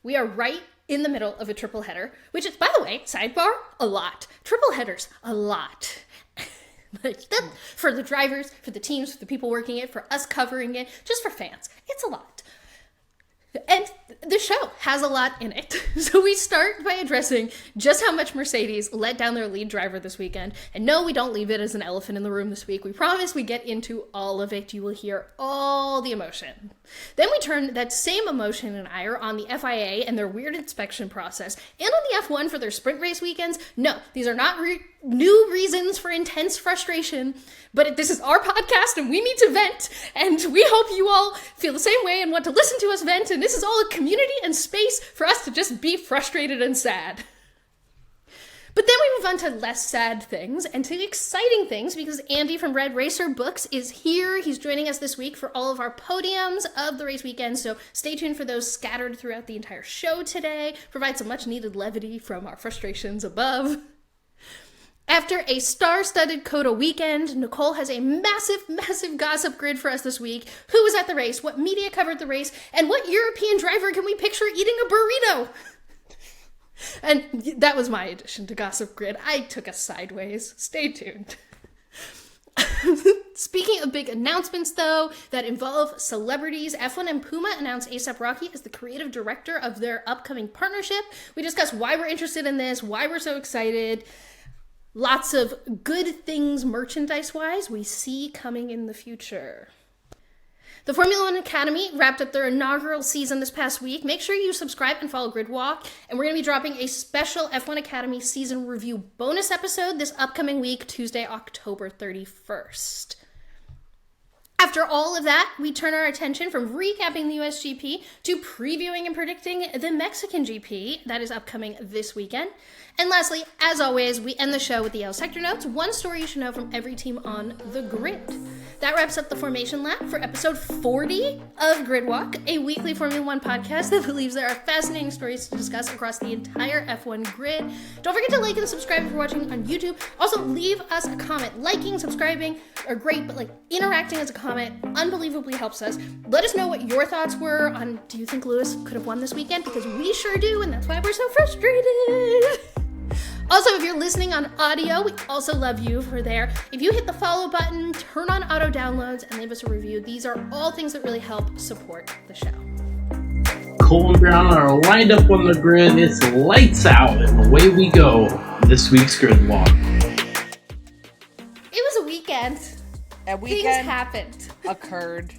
We are right in the middle of a triple header, which is, by the way, sidebar, a lot. Triple headers, a lot. For the drivers, for the teams, for the people working it, for us covering it, just for fans. It's a lot. And the show has a lot in it. So we start by addressing just how much Mercedes let down their lead driver this weekend. And no, we don't leave it as an elephant in the room this week. We promise we get into all of it. You will hear all the emotion. Then we turn that same emotion and ire on the FIA and their weird inspection process, and on the F1 for their sprint race weekends. No, these are not new reasons for intense frustration, but this is our podcast and we need to vent, and we hope you all feel the same way and want to listen to us vent, and this is all a community and space for us to just be frustrated and sad. But then we move on to less sad things and to exciting things, because Andy from Red Racer Books is here. He's joining us this week for all of our podiums of the race weekend, so stay tuned for those scattered throughout the entire show today. Provide some much needed levity from our frustrations above. After a star-studded COTA weekend, Nicole has a massive, massive gossip grid for us this week. Who was at the race? What media covered the race? And what European driver can we picture eating a burrito? And that was my addition to Gossip Grid. I took us sideways. Stay tuned. Speaking of big announcements, though, that involve celebrities, F1 and Puma announced A$AP Rocky as the creative director of their upcoming partnership. We discuss why we're interested in this, why we're so excited. Lots of good things merchandise-wise we see coming in the future. The Formula One Academy wrapped up their inaugural season this past week. Make sure you subscribe and follow Gridwalk, and we're going to be dropping a special F1 Academy season review bonus episode this upcoming week, Tuesday, October 31st. After all of that, we turn our attention from recapping the USGP to previewing and predicting the Mexican GP that is upcoming this weekend. And lastly, as always, we end the show with the L Sector Notes, one story you should know from every team on the grid. That wraps up the Formation Lab for episode 40 of Gridwalk, a weekly Formula One podcast that believes there are fascinating stories to discuss across the entire F1 grid. Don't forget to like and subscribe if you're watching on YouTube. Also, leave us a comment. Liking, subscribing are great, but interacting as a comment unbelievably helps us. Let us know what your thoughts were on, do you think Lewis could have won this weekend? Because we sure do, and that's why we're so frustrated. Also, if you're listening on audio, we also love you for there. If you hit the follow button, turn on auto downloads, and leave us a review, these are all things that really help support the show. Cole and Briana are lined up on the grid. It's lights out, and away we go. This week's Grid Walk. It was a weekend. Things happened. Occurred.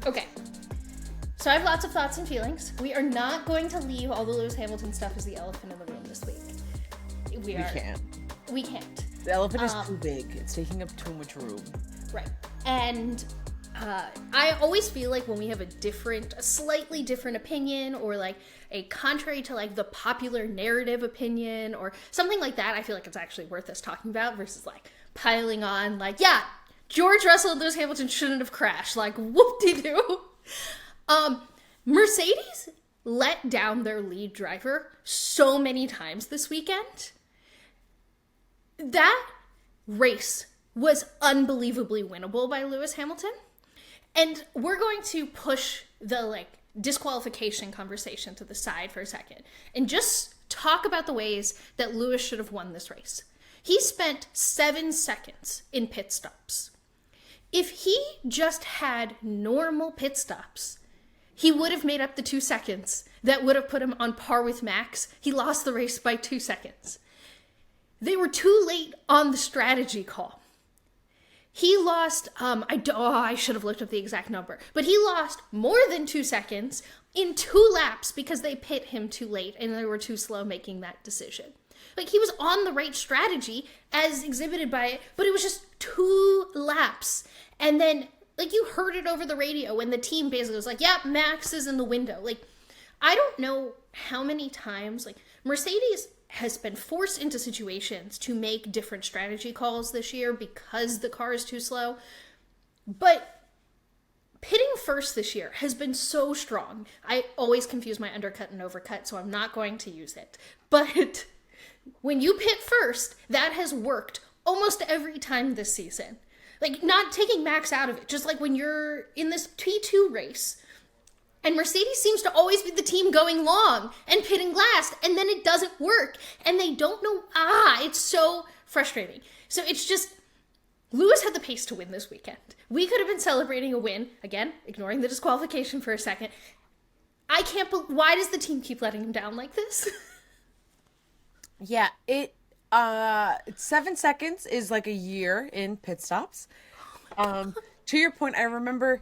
Okay. So I have lots of thoughts and feelings. We are not going to leave all the Lewis Hamilton stuff as the elephant in the room this week. We can't. We can't. The elephant is too big. It's taking up too much room. Right. And I always feel like when we have a slightly different opinion, or a contrary to the popular narrative opinion or something like that, I feel like it's actually worth us talking about versus piling on yeah, George Russell and Lewis Hamilton shouldn't have crashed. Whoop-de-doo. Mercedes let down their lead driver so many times this weekend. That race was unbelievably winnable by Lewis Hamilton. And we're going to push the disqualification conversation to the side for a second and just talk about the ways that Lewis should have won this race. He spent 7 seconds in pit stops. If he just had normal pit stops, he would have made up the 2 seconds that would have put him on par with Max. He lost the race by 2 seconds. They were too late on the strategy call. He lost, I should have looked up the exact number, but he lost more than 2 seconds in 2 laps because they pit him too late and they were too slow making that decision. He was on the right strategy as exhibited by it, but it was just 2 laps. And then you heard it over the radio when the team basically was yeah, Max is in the window. I don't know how many times, Mercedes has been forced into situations to make different strategy calls this year because the car is too slow. But pitting first this year has been so strong. I always confuse my undercut and overcut, so I'm not going to use it. But when you pit first, that has worked almost every time this season. Not taking Max out of it, just when you're in this P2 race And Mercedes seems to always be the team going long and pitting last, and then it doesn't work. And they don't know, it's so frustrating. So it's just, Lewis had the pace to win this weekend. We could have been celebrating a win, again, ignoring the disqualification for a second. I can't believe, why does the team keep letting him down like this? Yeah, 7 seconds is like a year in pit stops. To your point, I remember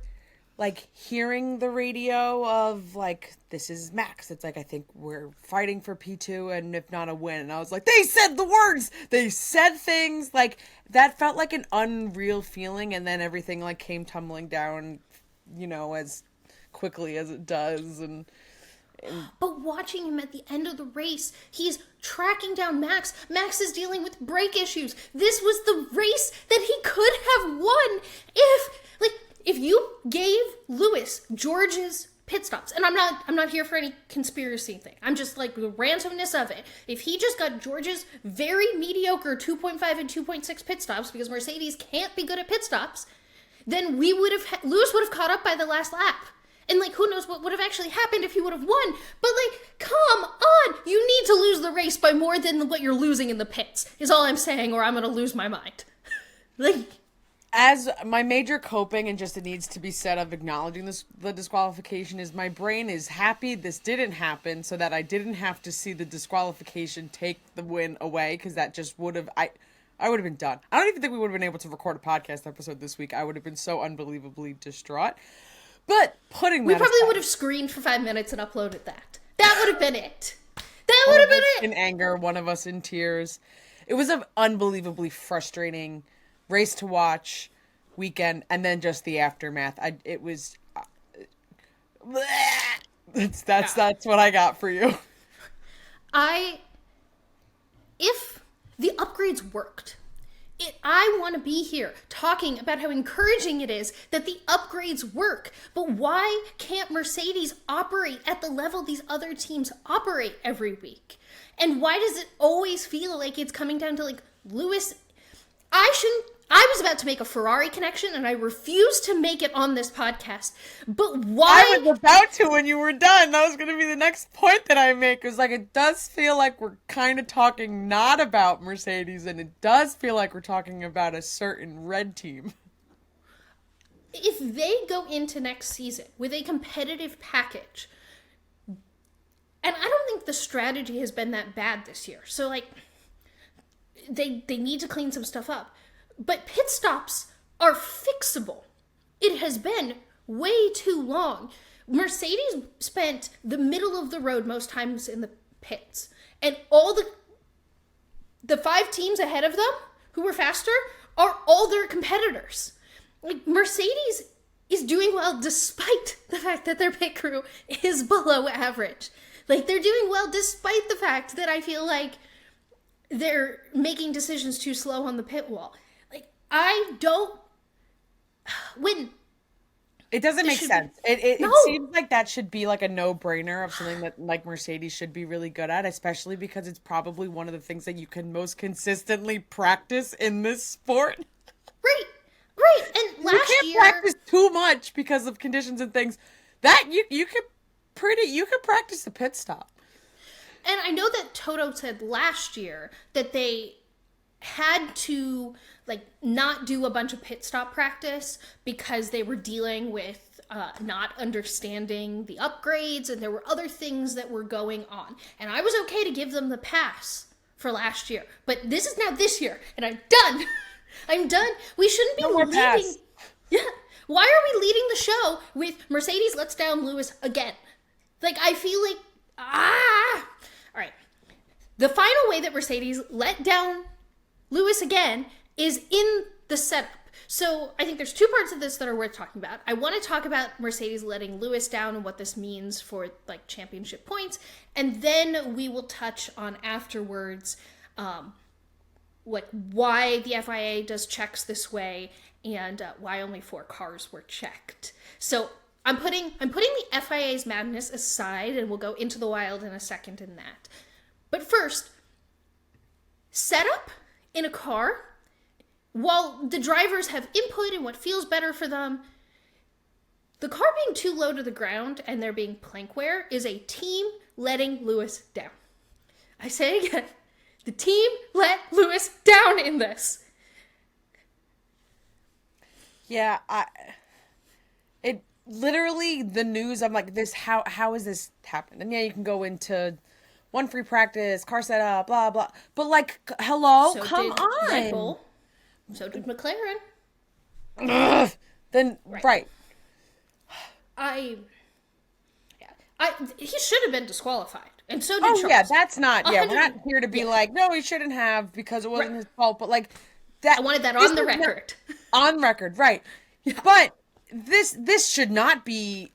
like hearing the radio of like, this is Max. It's like, I think we're fighting for P2 and if not a win. And I was like, they said the words, they said things like that, felt like an unreal feeling. And then everything like came tumbling down, you know, as quickly as it does. But watching him at the end of the race, he's tracking down Max. Max is dealing with brake issues. This was the race that he could have won if you gave Lewis George's pit stops. And I'm not here for any conspiracy thing. I'm just like the randomness of it. If he just got George's very mediocre 2.5 and 2.6 pit stops, because Mercedes can't be good at pit stops, then Lewis would have caught up by the last lap. And, like, who knows what would have actually happened if he would have won. But, like, come on! You need to lose the race by more than what you're losing in the pits, is all I'm saying, or I'm going to lose my mind. Like, as my major coping, and just it needs to be said of acknowledging the disqualification, is my brain is happy this didn't happen so that I didn't have to see the disqualification take the win away, because that just would have... I would have been done. I don't even think we would have been able to record a podcast episode this week. I would have been so unbelievably distraught. But putting that we probably aside, would have screamed for 5 minutes and uploaded that. That would have been it. That would have been it. In anger, one of us in tears. It was an unbelievably frustrating race to watch weekend, and then just the aftermath. It was. That's what I got for you. If the upgrades worked, I want to be here talking about how encouraging it is that the upgrades work. But why can't Mercedes operate at the level these other teams operate every week? And why does it always feel like it's coming down to like Lewis? I was about to make a Ferrari connection and I refused to make it on this podcast. But why? I was about to when you were done. That was going to be the next point that I make. It was like, it does feel like we're kind of talking not about Mercedes, and it does feel like we're talking about a certain red team. If they go into next season with a competitive package, and I don't think the strategy has been that bad this year. So like, they need to clean some stuff up. But pit stops are fixable. It has been way too long. Mercedes spent the middle of the road most times in the pits. And all the 5 teams ahead of them who were faster are all their competitors. Like, Mercedes is doing well despite the fact that their pit crew is below average. Like, they're doing well despite the fact that I feel like they're making decisions too slow on the pit wall. It doesn't make sense. It seems like that should be like a no-brainer of something that like Mercedes should be really good at, especially because it's probably one of the things that you can most consistently practice in this sport. Right. And last you can't practice too much because of conditions and things. That you could practice the pit stop. And I know that Toto said last year that they had to like not do a bunch of pit stop practice because they were dealing with not understanding the upgrades, and there were other things that were going on. And I was okay to give them the pass for last year, but this is now this year, and I'm done. I'm done. We shouldn't be leading. Pass. Yeah. Why are we leading the show with Mercedes lets down Lewis again? Like, I feel like all right. The final way that Mercedes let down Lewis again is in the setup. So I think there's 2 parts of this that are worth talking about. I want to talk about Mercedes letting Lewis down and what this means for like championship points, and then we will touch on afterwards like why the FIA does checks this way and why only 4 cars were checked. So I'm putting the FIA's madness aside, and we'll go into the wild in a second in that. But first, setup in a car, while the drivers have input in what feels better for them, The car being too low to the ground and there being plankware is a team letting Lewis down. I say it again. The team let Lewis down in this. Yeah, it literally, the news, I'm like, how has this happened? And yeah, you can go into one free practice, car setup, blah, blah. But like, hello, come on. Red Bull. So did McLaren. Ugh. Then, right. He should have been disqualified. And so did Charles. Yeah, that's not, we're not here to be like, no, he shouldn't have because it wasn't his fault. But like, that. I wanted that on the record. On record, right. Yeah. But this should not be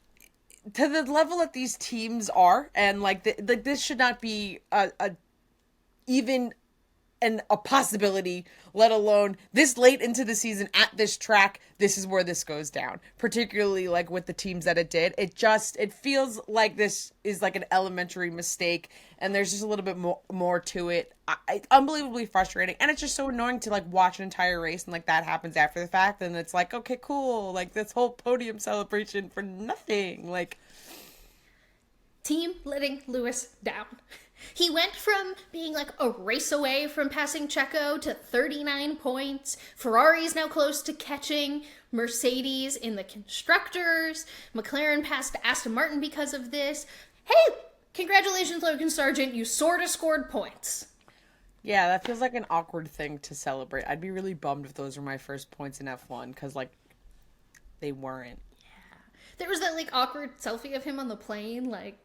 to the level that these teams are, and like this should not be even a possibility, let alone this late into the season at this track. This is where this goes down, particularly like with the teams that it did. It feels like this is like an elementary mistake, and there's just a little bit more to it. Unbelievably frustrating, and it's just so annoying to like watch an entire race and like that happens after the fact, and it's like, okay, cool, like this whole podium celebration for nothing. Like, team letting Lewis down. He went from being like a race away from passing Checo to 39 points. Ferrari is now close to catching Mercedes in the constructors. McLaren passed Aston Martin because of this. Hey, congratulations, Logan Sargent. You sort of scored points. Yeah, that feels like an awkward thing to celebrate. I'd be really bummed if those were my first points in F1 because, like, they weren't. Yeah. There was that, like, awkward selfie of him on the plane. Like,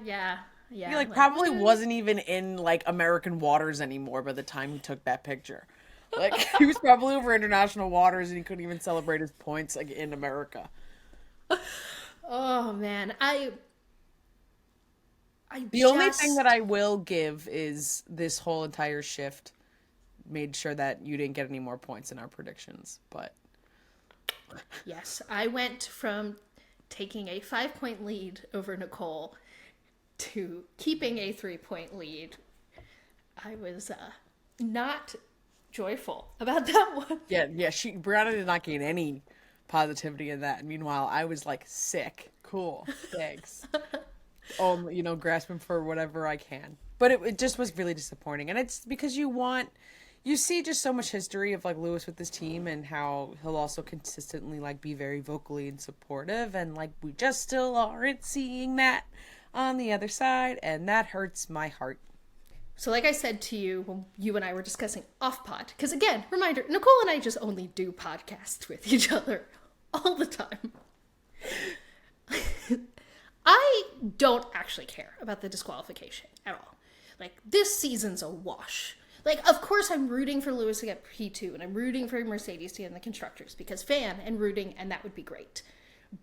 yeah. He like probably wasn't even in like American waters anymore by the time he took that picture. Like he was probably over international waters and he couldn't even celebrate his points like in America. Oh man, the only thing that I will give is this whole entire shift made sure that you didn't get any more points in our predictions, but yes, I went from taking a 5-point lead over Nicole to keeping a 3-point lead. I was not joyful about that one. Yeah, Briana did not gain any positivity in that. Meanwhile, I was like, sick, cool, thanks. Grasping for whatever I can. But it just was really disappointing. And it's because you see just so much history of like Lewis with this team and how he'll also consistently like be very vocally and supportive, and like we just still aren't seeing that on the other side, and that hurts my heart. So like I said to you when you and I were discussing off-pod, because again, reminder, Nicole and I just only do podcasts with each other all the time. I don't actually care about the disqualification at all. Like, this season's a wash. Like, of course I'm rooting for Lewis to get P2, and I'm rooting for Mercedes to get in the constructors, because fan and rooting, and that would be great.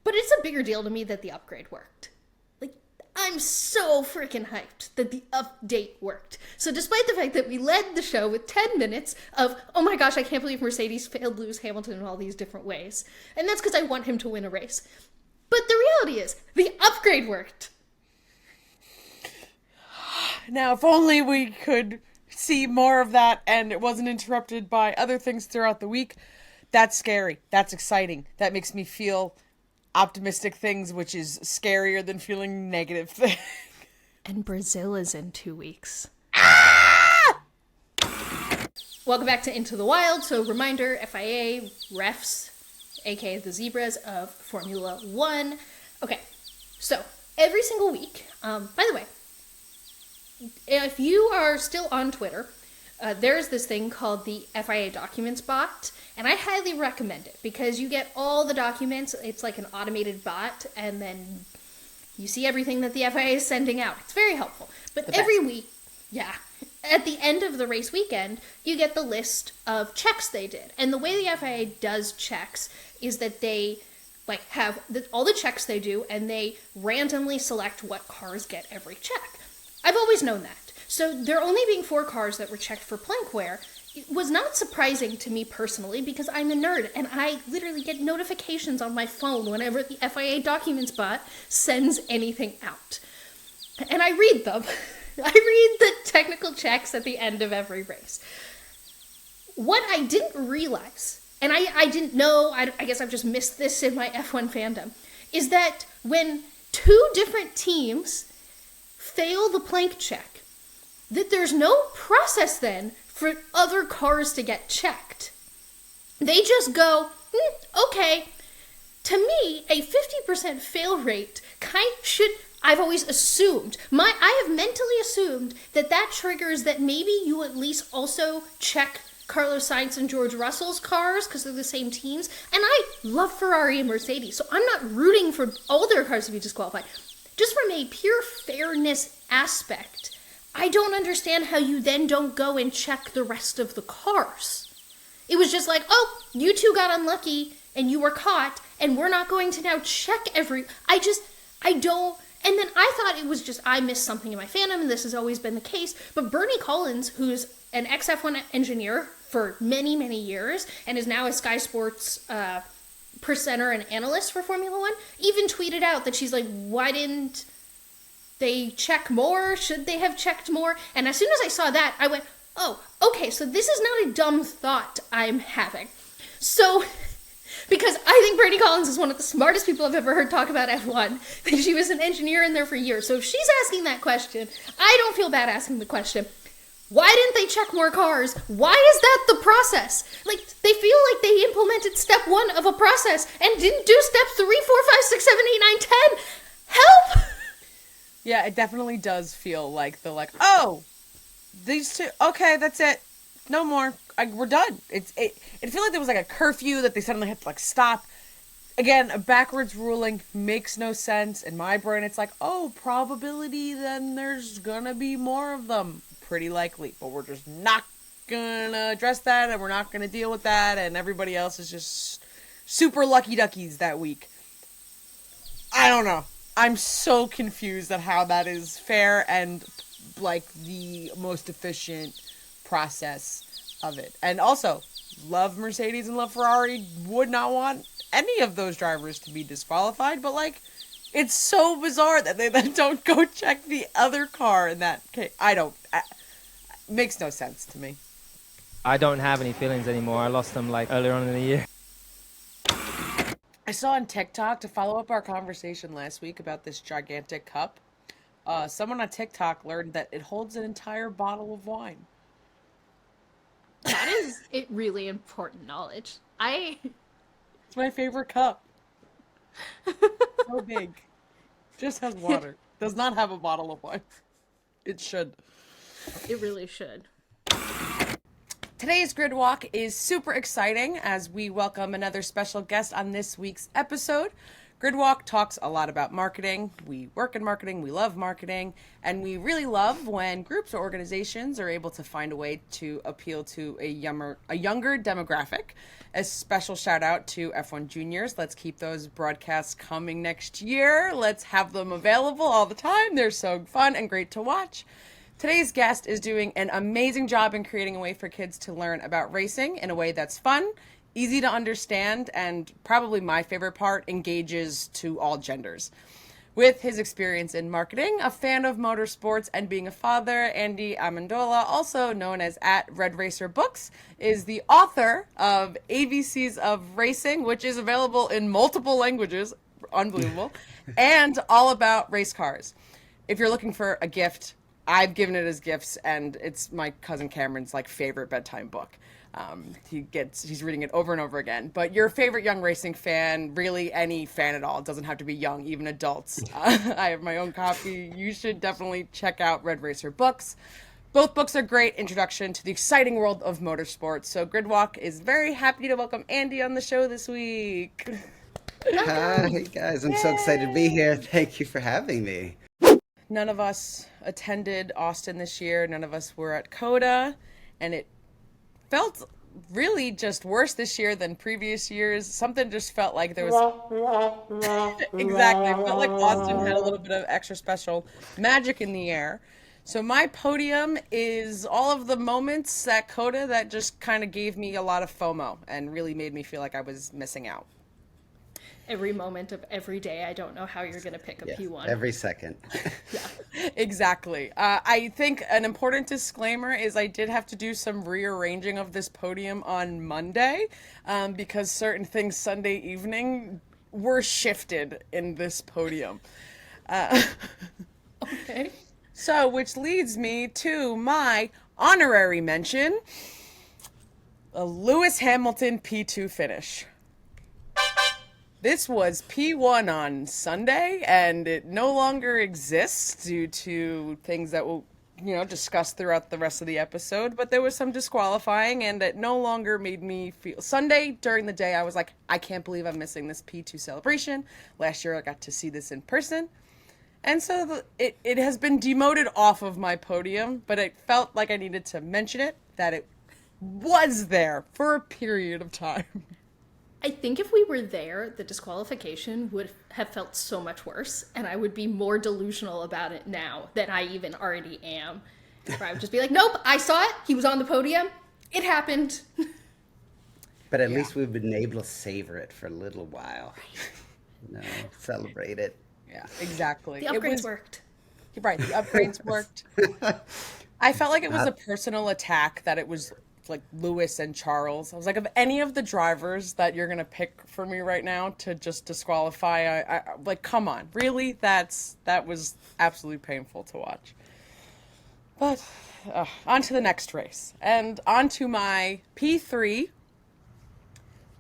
But it's a bigger deal to me that the upgrade worked. I'm so freaking hyped that the update worked. So despite the fact that we led the show with 10 minutes of, oh my gosh, I can't believe Mercedes failed Lewis Hamilton in all these different ways. And that's because I want him to win a race. But the reality is, the upgrade worked. Now, if only we could see more of that and it wasn't interrupted by other things throughout the week. That's scary. That's exciting. That makes me feel optimistic things, which is scarier than feeling negative things. And Brazil is in 2 weeks. Ah! Welcome back to Into the Wild. So reminder, FIA refs, aka the zebras of Formula 1. Okay, so every single week, by the way, if you are still on Twitter, there's this thing called the FIA Documents bot, and I highly recommend it because you get all the documents. It's like an automated bot, and then you see everything that the FIA is sending out. It's very helpful. But every week, at the end of the race weekend, you get the list of checks they did. And the way the FIA does checks is that they have all the checks they do, and they randomly select what cars get every check. I've always known that. So there only being 4 cars that were checked for plankware was not surprising to me personally because I'm a nerd and I literally get notifications on my phone whenever the FIA Documents bot sends anything out. And I read them. I read the technical checks at the end of every race. What I didn't realize, and I didn't know, I guess I've just missed this in my F1 fandom, is that when two different teams fail the plank check, that there's no process then for other cars to get checked. They just go, okay. To me, a 50% fail rate I've always assumed, I have mentally assumed that triggers that maybe you at least also check Carlos Sainz and George Russell's cars because they're the same teams. And I love Ferrari and Mercedes, so I'm not rooting for all their cars to be disqualified. Just from a pure fairness aspect, I don't understand how you then don't go and check the rest of the cars. It was just like, oh, you two got unlucky and you were caught, and we're not going to now check I don't. And then I thought it was just, I missed something in my fandom, and this has always been the case. But Bernie Collins, who's an XF1 engineer for many, many years, and is now a Sky Sports presenter and analyst for Formula One, even tweeted out that she's like, why didn't they check more? Should they have checked more? And as soon as I saw that, I went, oh, okay, so this is not a dumb thought I'm having. So, because I think Brittany Collins is one of the smartest people I've ever heard talk about F1. She was an engineer in there for years. So if she's asking that question, I don't feel bad asking the question. Why didn't they check more cars? Why is that the process? Like, they feel like they implemented step 1 of a process and didn't do steps 3, 4, 5, 6, 7, 8, 9, 10. Help! Yeah, it definitely does feel like they're like, oh, these two, okay, that's it. No more. We're done. It feels like there was like a curfew that they suddenly had to like stop. Again, a backwards ruling makes no sense. In my brain, it's like, oh, probability, then there's gonna be more of them. Pretty likely. But we're just not gonna address that, and we're not gonna deal with that, and everybody else is just super lucky duckies that week. I don't know. I'm so confused at how that is fair and like the most efficient process of it. And also, love Mercedes and love Ferrari, would not want any of those drivers to be disqualified, but like, it's so bizarre that they then don't go check the other car in that case. Makes no sense to me. I don't have any feelings anymore. I lost them like earlier on in the year. I saw on TikTok, to follow up our conversation last week about this gigantic cup, someone on TikTok learned that it holds an entire bottle of wine. That is really important knowledge. It's my favorite cup. So big. Just has water. Does not have a bottle of wine. It should. It really should. Today's Grid Walk is super exciting as we welcome another special guest on this week's episode. Grid Walk talks a lot about marketing. We work in marketing, we love marketing, and we really love when groups or organizations are able to find a way to appeal to a younger demographic. A special shout out to F1 Juniors. Let's keep those broadcasts coming next year. Let's have them available all the time. They're so fun and great to watch. Today's guest is doing an amazing job in creating a way for kids to learn about racing in a way that's fun, easy to understand, and probably my favorite part, engages to all genders. With his experience in marketing, a fan of motorsports, and being a father, Andy Amendola, also known as @RedRacerBooks, is the author of ABCs of Racing, which is available in multiple languages, unbelievable, and All About Race Cars. If you're looking for a gift, I've given it as gifts, and it's my cousin Cameron's like favorite bedtime book. He's reading it over and over again. But your favorite young racing fan, really any fan at all, it doesn't have to be young, even adults. I have my own copy. You should definitely check out Red Racer Books. Both books are great introduction to the exciting world of motorsports. So Gridwalk is very happy to welcome Andy on the show this week. Hi guys, I'm so excited to be here. Thank you for having me. None of us attended Austin this year. None of us were at COTA, and it felt really just worse this year than previous years. Something just felt like there was exactly. It felt like Austin had a little bit of extra special magic in the air. So my podium is all of the moments at COTA that just kind of gave me a lot of FOMO and really made me feel like I was missing out. Every moment of every day, I don't know how you're going to pick a P1. Every second. Yeah, exactly. I think an important disclaimer is I did have to do some rearranging of this podium on Monday because certain things Sunday evening were shifted in this podium. Okay. So, which leads me to my honorary mention, a Lewis Hamilton P2 finish. This was P1 on Sunday, and it no longer exists due to things that we'll, discuss throughout the rest of the episode. But there was some disqualifying, and it no longer made me feel... Sunday, during the day, I was like, I can't believe I'm missing this P2 celebration. Last year, I got to see this in person. And so it has been demoted off of my podium, but it felt like I needed to mention it, that it was there for a period of time. I think if we were there, the disqualification would have felt so much worse, and I would be more delusional about it now than I even already am. Where I would just be like, nope, I saw it. He was on the podium. It happened. But at least we've been able to savor it for a little while. Celebrate it. Yeah, exactly. The upgrades worked. Right, the upgrades worked. I felt like it was a personal attack that it was like Lewis and Charles. I was like, of any of the drivers that you're going to pick for me right now to just disqualify, I like, come on, really? That was absolutely painful to watch. But on to the next race. And on to my P3,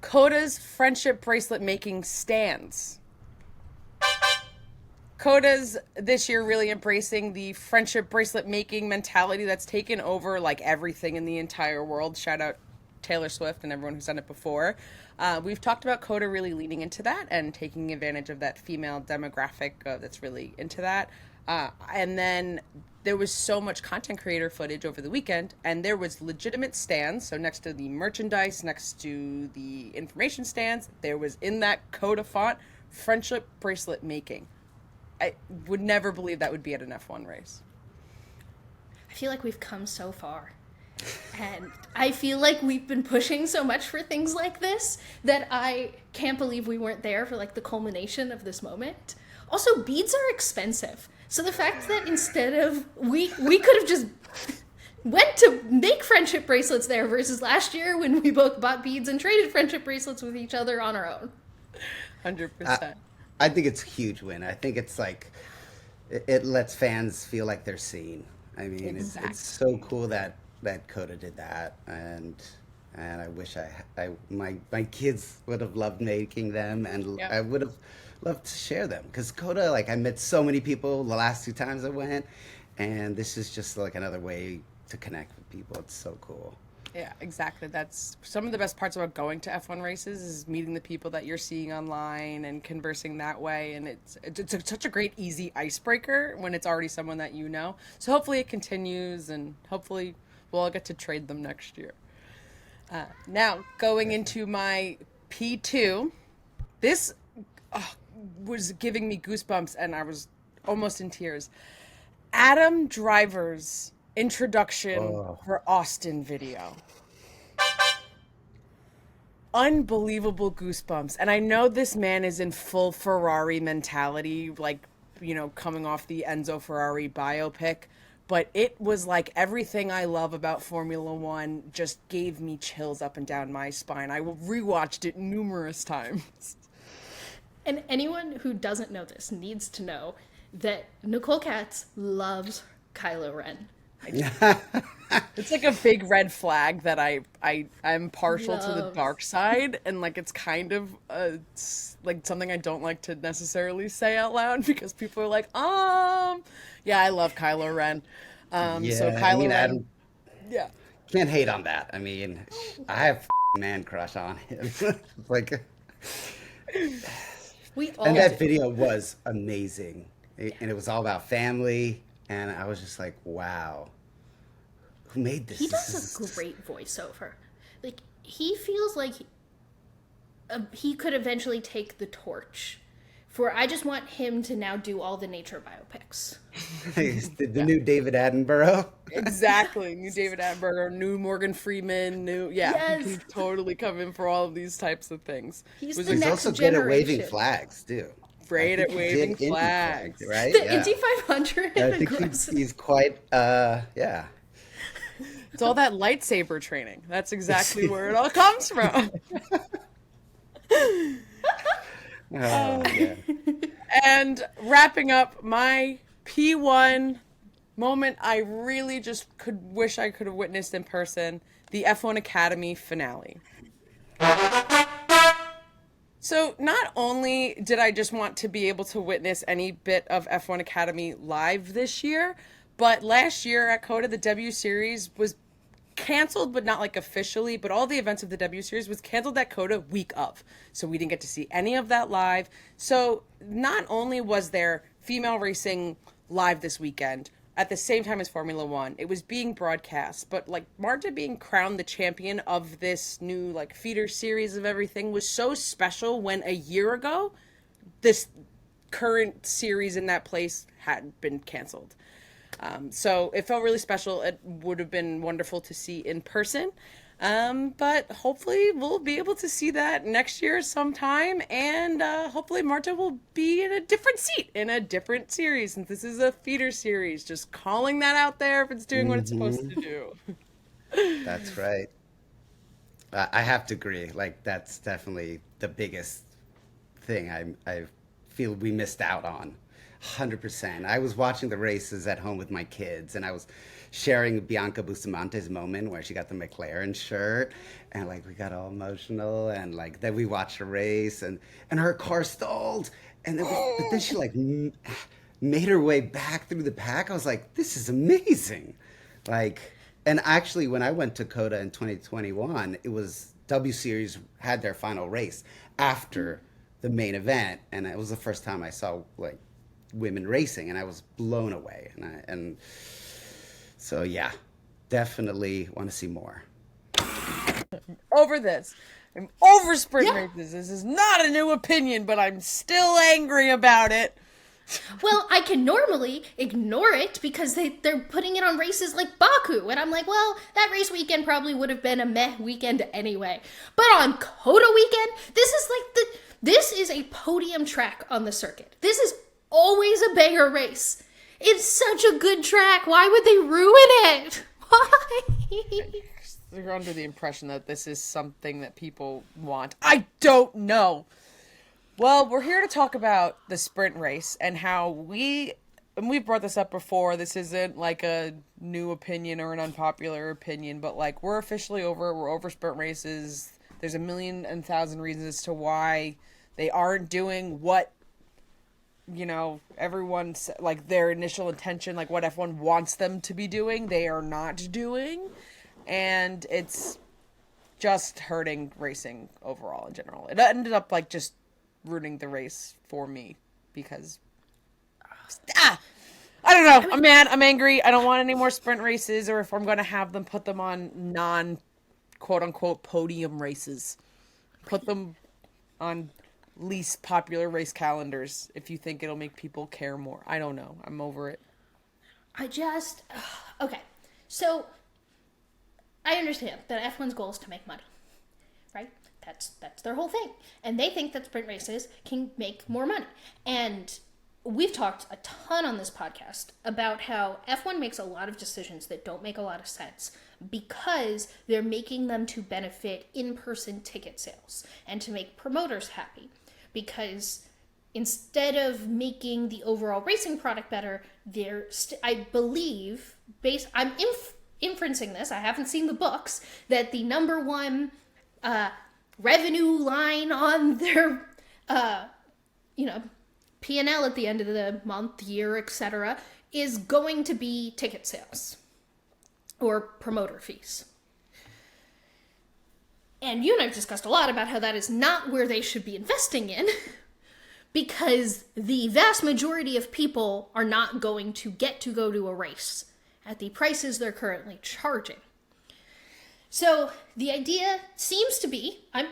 COTA's friendship bracelet making stands. COTA's this year really embracing the friendship bracelet making mentality that's taken over like everything in the entire world. Shout out Taylor Swift and everyone who's done it before. We've talked about COTA really leaning into that and taking advantage of that female demographic that's really into that. And then there was so much content creator footage over the weekend, and there was legitimate stands. So next to the merchandise, next to the information stands, there was in that COTA font, friendship bracelet making. I would never believe that would be at an F1 race. I feel like we've come so far. And I feel like we've been pushing so much for things like this that I can't believe we weren't there for like the culmination of this moment. Also, beads are expensive. So the fact that instead of we could have just went to make friendship bracelets there versus last year when we both bought beads and traded friendship bracelets with each other on our own. 100%. I think it's a huge win. I think it's like it lets fans feel like they're seen. I mean, Exactly. it's so cool that COTA did that, and I wish my kids would have loved making them, and Yep. I would have loved to share them because COTA, like, I met so many people the last 2 times I went, and this is just like another way to connect with people. It's so cool. Yeah, exactly. That's some of the best parts about going to F1 races is meeting the people that you're seeing online and conversing that way. And it's such a great, easy icebreaker when it's already someone that you know. So hopefully it continues, and hopefully we'll all get to trade them next year. Now, going into my P2, this was giving me goosebumps, and I was almost in tears. Adam Driver's introduction for Austin video. Unbelievable goosebumps. And I know this man is in full Ferrari mentality, like, coming off the Enzo Ferrari biopic, but it was like everything I love about Formula One just gave me chills up and down my spine. I rewatched it numerous times. And anyone who doesn't know this needs to know that Nicole Katz loves Kylo Ren. It's like a big red flag that I'm partial to the dark side, and like it's kind of like something I don't like to necessarily say out loud because people are like, yeah, I love Kylo Ren. So Kylo Ren, Adam, yeah, can't hate on that. I mean, I have a man crush on him. Like, We all and that do. video was amazing, and it was all about family, and I was just like, wow. Who made this? He This does a is- great voiceover. Like, he feels like he could eventually take the torch. For I just want him to now do all the nature biopics. the new David Attenborough. exactly. New David Attenborough, new Morgan Freeman, Yes. he could totally come in for all of these types of things. He's Was the it He's next also good at waving generation. flags too. great I at think he waving did Indy flags. right? The Yeah. Indy 500 I and think aggressive. he's quite yeah. It's all that lightsaber training. That's exactly where it all comes from. Oh, yeah. And wrapping up my P1 moment, I really just wish I could have witnessed in person the F1 Academy finale. So not only did I just want to be able to witness any bit of F1 Academy live this year, but last year at COTA, the W Series was canceled, but not like officially, but all the events of the W Series was canceled at COTA week of. So we didn't get to see any of that live. So not only was there female racing live this weekend, at the same time as Formula One, it was being broadcast, but like Marta being crowned the champion of this new like feeder series of everything was so special when a year ago, this current series in that place had been canceled. So it felt really special. It would have been wonderful to see in person. But hopefully we'll be able to see that next year sometime. And hopefully Marta will be in a different seat in a different series, since this is a feeder series. Just calling that out there if it's doing what it's supposed to do. That's right. I have to agree. Like, that's definitely the biggest thing I feel we missed out on. 100%. I was watching the races at home with my kids, and I was sharing Bianca Bustamante's moment where she got the McLaren shirt, and like we got all emotional, and like then we watched the race, and her car stalled, and but then she like made her way back through the pack. I was like, this is amazing. Like, and actually when I went to COTA in 2021, it was W Series had their final race after the main event, and it was the first time I saw like women racing, and I was blown away. And so yeah, definitely want to see more. Over this. I'm over sprint races. This is not a new opinion, but I'm still angry about it. Well, I can normally ignore it because they're putting it on races like Baku. And I'm like, well, that race weekend probably would have been a meh weekend anyway. But on COTA weekend, this is a podium track on the circuit. This is always a banger race. It's such a good track. Why would they ruin it? Why? You're under the impression that this is something that people want. I don't know. Well, we're here to talk about the sprint race and how we've brought this up before. This isn't like a new opinion or an unpopular opinion, but like we're officially over. We're over sprint races. There's a million and thousand reasons as to why they aren't doing what, you know, everyone's like their initial intention, like what F1 wants them to be doing, they are not doing. And it's just hurting racing overall in general. It ended up like just ruining the race for me because I don't know. I'm mad. I'm angry. I don't want any more sprint races, or if I'm going to have them, put them on non quote unquote podium races. Put them on least popular race calendars if you think it'll make people care more. I don't know. I'm over it. Okay. So I understand that F1's goal is to make money, right? That's their whole thing. And they think that sprint races can make more money. And we've talked a ton on this podcast about how F1 makes a lot of decisions that don't make a lot of sense because they're making them to benefit in-person ticket sales and to make promoters happy. Because instead of making the overall racing product better, I believe, I'm inferencing this, I haven't seen the books, that the number one revenue line on their, P&L at the end of the month, year, etc., is going to be ticket sales or promoter fees. And you and I have discussed a lot about how that is not where they should be investing in because the vast majority of people are not going to get to go to a race at the prices they're currently charging. So the idea seems to be, F1,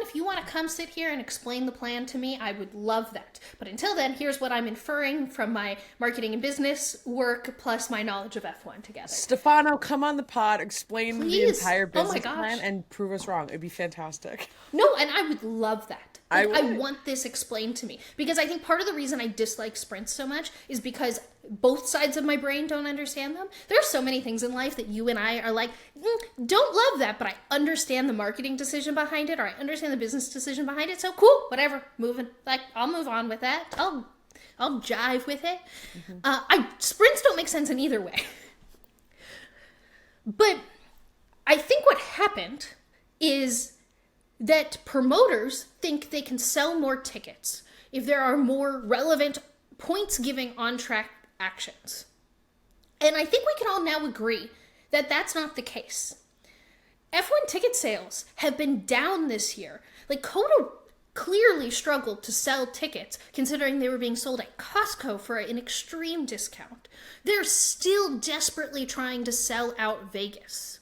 if you want to come sit here and explain the plan to me, I would love that. But until then, here's what I'm inferring from my marketing and business work plus my knowledge of F1 together. Stefano, come on the pod, explain the entire Oh my business gosh. plan, and prove us wrong. It'd be fantastic. No, and I would love that. I want this explained to me. Because I think part of the reason I dislike sprints so much is because both sides of my brain don't understand them. There are so many things in life that you and I are like, don't love that, but I understand the marketing decision behind it, or I understand the business decision behind it. So cool, whatever, moving. Like, I'll move on with that. I'll jive with it. Sprints don't make sense in either way. But I think what happened is that promoters think they can sell more tickets if there are more relevant points giving on-track actions. And I think we can all now agree that that's not the case. F1 ticket sales have been down this year. Like, COTA clearly struggled to sell tickets considering they were being sold at Costco for an extreme discount. They're still desperately trying to sell out Vegas.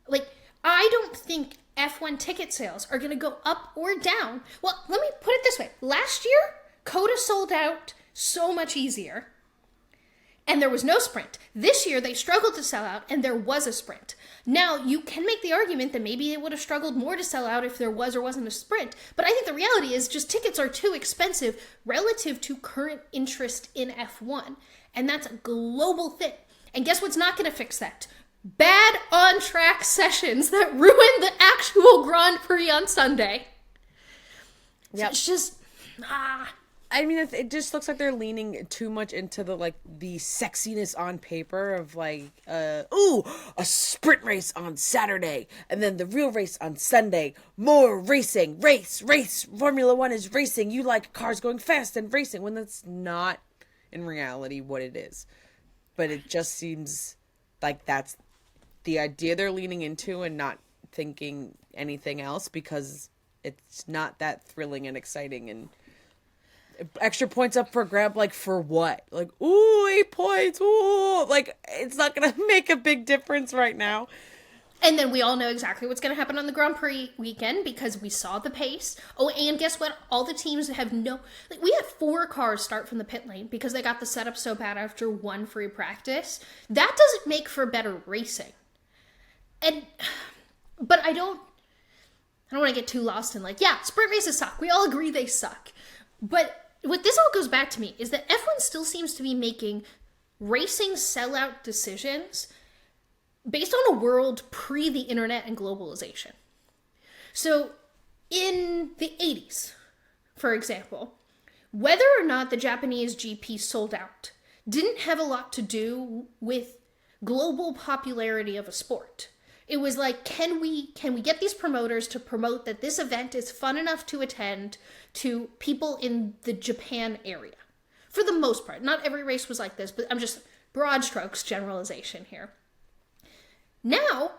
Like, I don't think F1 ticket sales are going to go up or down. Well, let me put it this way. Last year, COTA sold out so much easier, and there was no sprint. This year, they struggled to sell out, and there was a sprint. Now, you can make the argument that maybe it would have struggled more to sell out if there was or wasn't a sprint, but I think the reality is just tickets are too expensive relative to current interest in F1, and that's a global thing. And guess what's not going to fix that? Bad on-track sessions that ruin the actual Grand Prix on Sunday. So it's just, I mean, it just looks like they're leaning too much into the sexiness on paper of a sprint race on Saturday and then the real race on Sunday. More racing, race. Formula One is racing. You like cars going fast and racing, when that's not in reality what it is. But it just seems like that's the idea they're leaning into and not thinking anything else, because it's not that thrilling and exciting. And extra points up for grab, for what? 8 points, ooh, it's not gonna make a big difference right now. And then we all know exactly what's going to happen on the Grand Prix weekend because we saw the pace. Oh, and guess what? All the teams have we had 4 cars start from the pit lane because they got the setup so bad after 1 free practice. That doesn't make for better racing. But I don't want to get too lost in sprint races suck. We all agree they suck. But what this all goes back to me is that F1 still seems to be making racing sellout decisions based on a world pre the internet and globalization. So in the 80s, for example, whether or not the Japanese GP sold out didn't have a lot to do with global popularity of a sport. It was can we get these promoters to promote that this event is fun enough to attend to people in the Japan area? For the most part. Not every race was like this, but I'm just broad strokes generalization here. Now,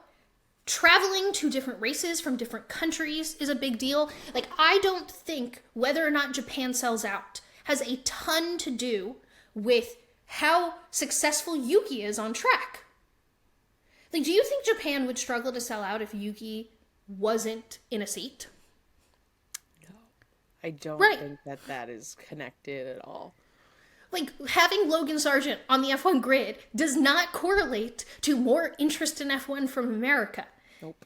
traveling to different races from different countries is a big deal. I don't think whether or not Japan sells out has a ton to do with how successful Yuki is on track. Do you think Japan would struggle to sell out if Yuki wasn't in a seat? No. I don't think that is connected at all. Having Logan Sargent on the F1 grid does not correlate to more interest in F1 from America. Nope.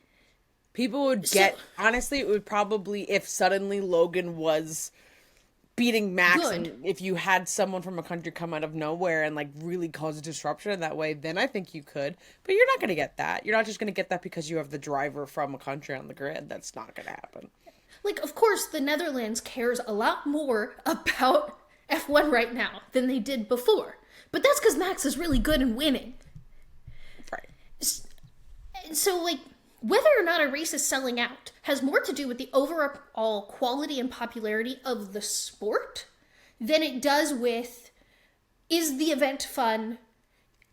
People would honestly, it would probably, if suddenly Logan was beating Max, and if you had someone from a country come out of nowhere and really cause a disruption in that way, then I think you could. But you're not going to get that. You're not just going to get that because you have the driver from a country on the grid. That's not going to happen. Of course, the Netherlands cares a lot more about F1 right now than they did before. But that's because Max is really good and winning. Right. So, whether or not a race is selling out has more to do with the overall quality and popularity of the sport than it does with, is the event fun?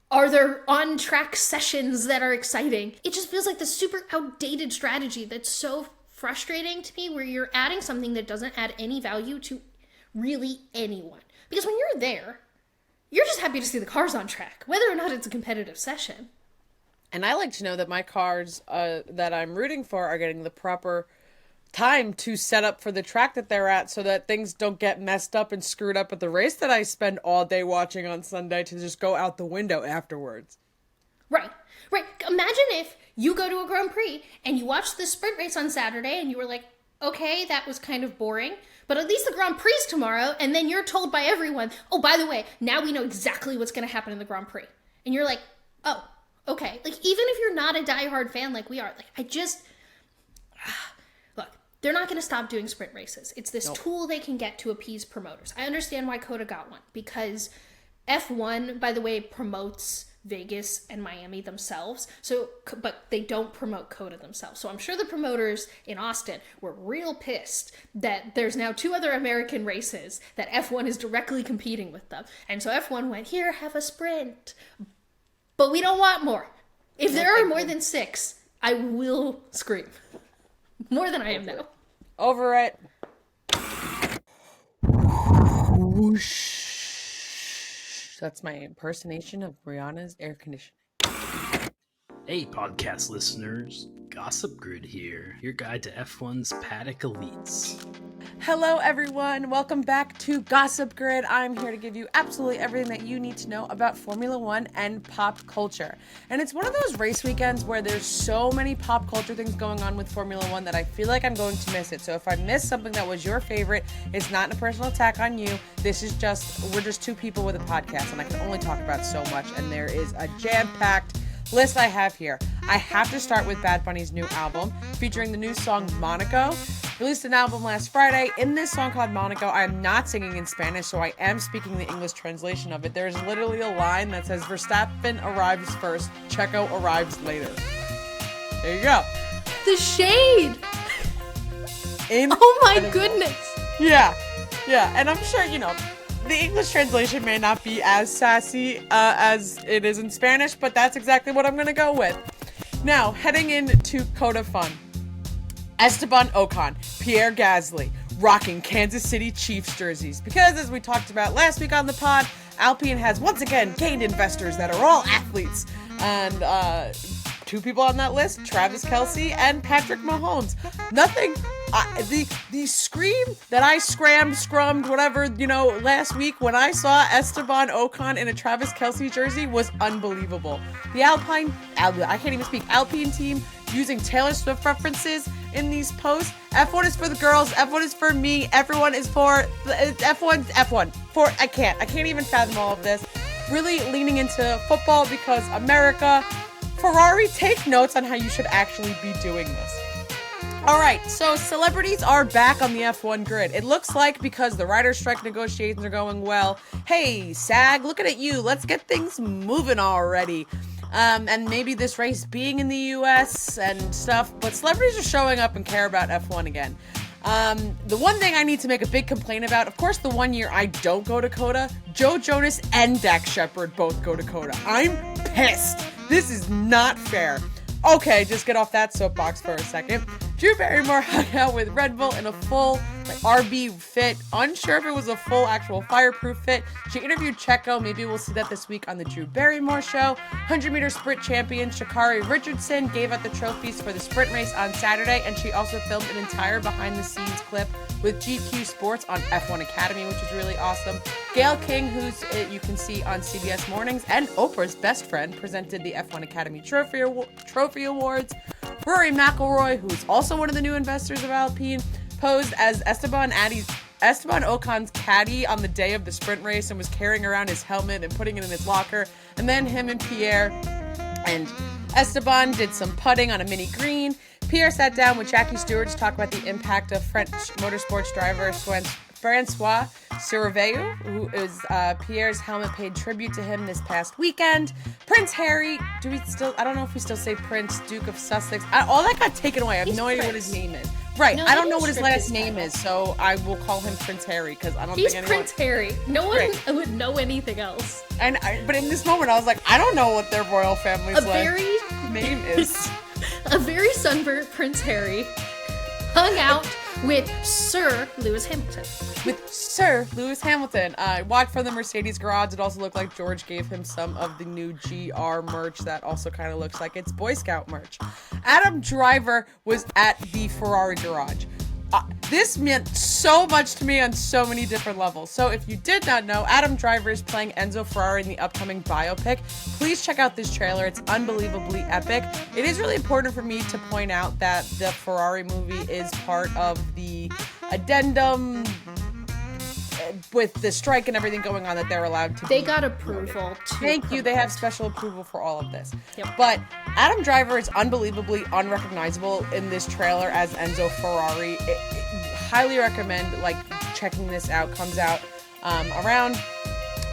Are there on-track sessions that are exciting? It just feels like the super outdated strategy that's so frustrating to me, where you're adding something that doesn't add any value to really anyone. Because when you're there, you're just happy to see the cars on track, whether or not it's a competitive session. And I like to know that my cars that I'm rooting for are getting the proper time to set up for the track that they're at, so that things don't get messed up and screwed up at the race that I spend all day watching on Sunday to just go out the window afterwards. Right. Imagine if you go to a Grand Prix and you watch the sprint race on Saturday and you were like, okay, that was kind of boring, but at least the Grand Prix is tomorrow, and then you're told by everyone, oh, by the way, now we know exactly what's going to happen in the Grand Prix. And you're like, oh, Okay, like even if you're not a diehard fan like we are, like I just look, they're not going to stop doing sprint races. It's this tool they can get to appease promoters. I understand why COTA got one, because F1, by the way, promotes Vegas and Miami themselves. So, but they don't promote COTA themselves. So I'm sure the promoters in Austin were real pissed that there's now 2 other American races that F1 is directly competing with them. And so F1 went, here, have a sprint. But we don't want more. If there are more than 6, I will scream. More than I am now. Over it. Whoosh. That's my impersonation of Brianna's air conditioning. Hey, podcast listeners. Gossip Grid here, your guide to F1's paddock elites. Hello, everyone. Welcome back to Gossip Grid. I'm here to give you absolutely everything that you need to know about Formula One and pop culture. And it's one of those race weekends where there's so many pop culture things going on with Formula One that I feel like I'm going to miss it. So if I miss something that was your favorite, it's not a personal attack on you. This is we're just 2 people with a podcast, and I can only talk about so much. And there is a jam-packed list I have here. I have to start with Bad Bunny's new album featuring the new song Monaco. Released an album last Friday. In this song called Monaco, I am not singing in Spanish, so I am speaking the English translation of it. There's literally a line that says, Verstappen arrives first, Checo arrives later. There you go. The shade! Oh my goodness! Yeah, and I'm sure, the English translation may not be as sassy as it is in Spanish, but that's exactly what I'm going to go with. Now, heading into COTA Fun. Esteban Ocon, Pierre Gasly, rocking Kansas City Chiefs jerseys. Because as we talked about last week on the pod, Alpine has once again gained investors that are all athletes. And 2 people on that list, Travis Kelce and Patrick Mahomes. Nothing, the scream that I scrummed, whatever, last week when I saw Esteban Ocon in a Travis Kelce jersey was unbelievable. The Alpine team using Taylor Swift references in these posts. F1 is for the girls, F1 is for me, everyone is for F1. I can't even fathom all of this. Really leaning into football because America. Ferrari, take notes on how you should actually be doing this. Alright, so celebrities are back on the F1 grid. It looks like because the writer's strike negotiations are going well. Hey, SAG, looking at you. Let's get things moving already. And maybe this race being in the US and stuff, but celebrities are showing up and care about F1 again. The one thing I need to make a big complaint about, of course, the one year I don't go to COTA, Joe Jonas and Dax Shepard both go to COTA. I'm pissed. This is not fair. Okay, just get off that soapbox for a second. Drew Barrymore hung out with Red Bull in a full RB fit. Unsure if it was a full actual fireproof fit. She interviewed Checo. Maybe we'll see that this week on the Drew Barrymore show. 100-meter sprint champion Sha'Carri Richardson gave out the trophies for the sprint race on Saturday, and she also filmed an entire behind-the-scenes clip with GQ Sports on F1 Academy, which is really awesome. Gail King, who's you can see on CBS Mornings, and Oprah's best friend, presented the F1 Academy Trophy Awards. Rory McIlroy, who's also one of the new investors of Alpine, posed as Esteban Ocon's caddy on the day of the sprint race and was carrying around his helmet and putting it in his locker. And then him and Pierre and Esteban did some putting on a mini green. Pierre sat down with Jackie Stewart to talk about the impact of French motorsports driver Francois Surveilleux, who is Pierre's helmet, paid tribute to him this past weekend. Prince Harry, I don't know if we still say Prince, Duke of Sussex. All that got taken away. I have no idea what his name is. Right, no, I don't know what his last name is, so I will call him Prince Harry because I don't think anyone... He's Prince Harry. No one would know anything else. But in this moment, I was like, I don't know what their royal family's name is. A very sunburnt Prince Harry hung out with Sir Lewis Hamilton. I walked from the Mercedes garage. It also looked like George gave him some of the new GR merch that also kind of looks like it's Boy Scout merch. Adam Driver was at the Ferrari garage. This meant so much to me on so many different levels. So if you did not know, Adam Driver is playing Enzo Ferrari in the upcoming biopic. Please check out this trailer. It's unbelievably epic. It is really important for me to point out that the Ferrari movie is part of the addendum with the strike and everything going on, that they're allowed to. They got approval to Thank you. They have promote. special approval for all of this. Yep. But Adam Driver is unbelievably unrecognizable in this trailer as Enzo Ferrari. Highly recommend checking this out. Comes out around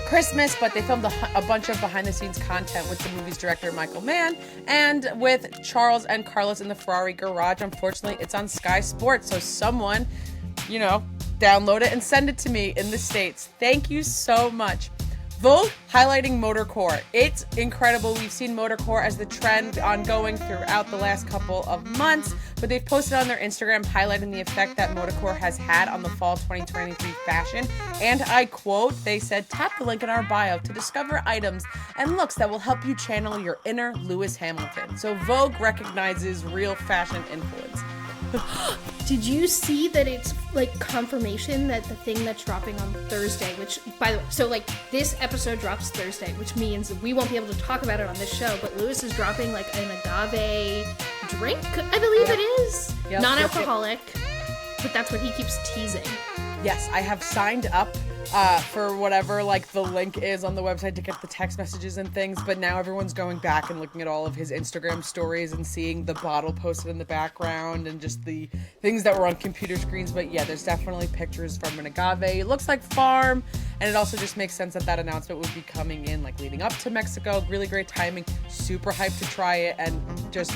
Christmas, but they filmed a bunch of behind-the-scenes content with the movie's director Michael Mann and with Charles and Carlos in the Ferrari garage. Unfortunately, it's on Sky Sports, so someone, download it and send it to me in the States. Thank you so much. Vogue highlighting motorcore. It's incredible. We've seen motorcore as the trend ongoing throughout the last couple of months, but they've posted on their Instagram highlighting the effect that motorcore has had on the fall 2023 fashion. And I quote, they said, "Tap the link in our bio to discover items and looks that will help you channel your inner Lewis Hamilton." So Vogue recognizes real fashion influence. Did you see that it's confirmation that the thing that's dropping on Thursday, which by the way, so this episode drops Thursday, which means we won't be able to talk about it on this show, but Lewis is dropping an agave drink, I believe it is. Yep. Non-alcoholic, but that's what he keeps teasing. Yes, I have signed up for whatever the link is on the website to get the text messages and things, but now everyone's going back and looking at all of his Instagram stories and seeing the bottle posted in the background and just the things that were on computer screens. But yeah, there's definitely pictures from an agave. It looks like farm, and it also just makes sense that announcement would be coming in leading up to Mexico. Really great timing, super hyped to try it, and just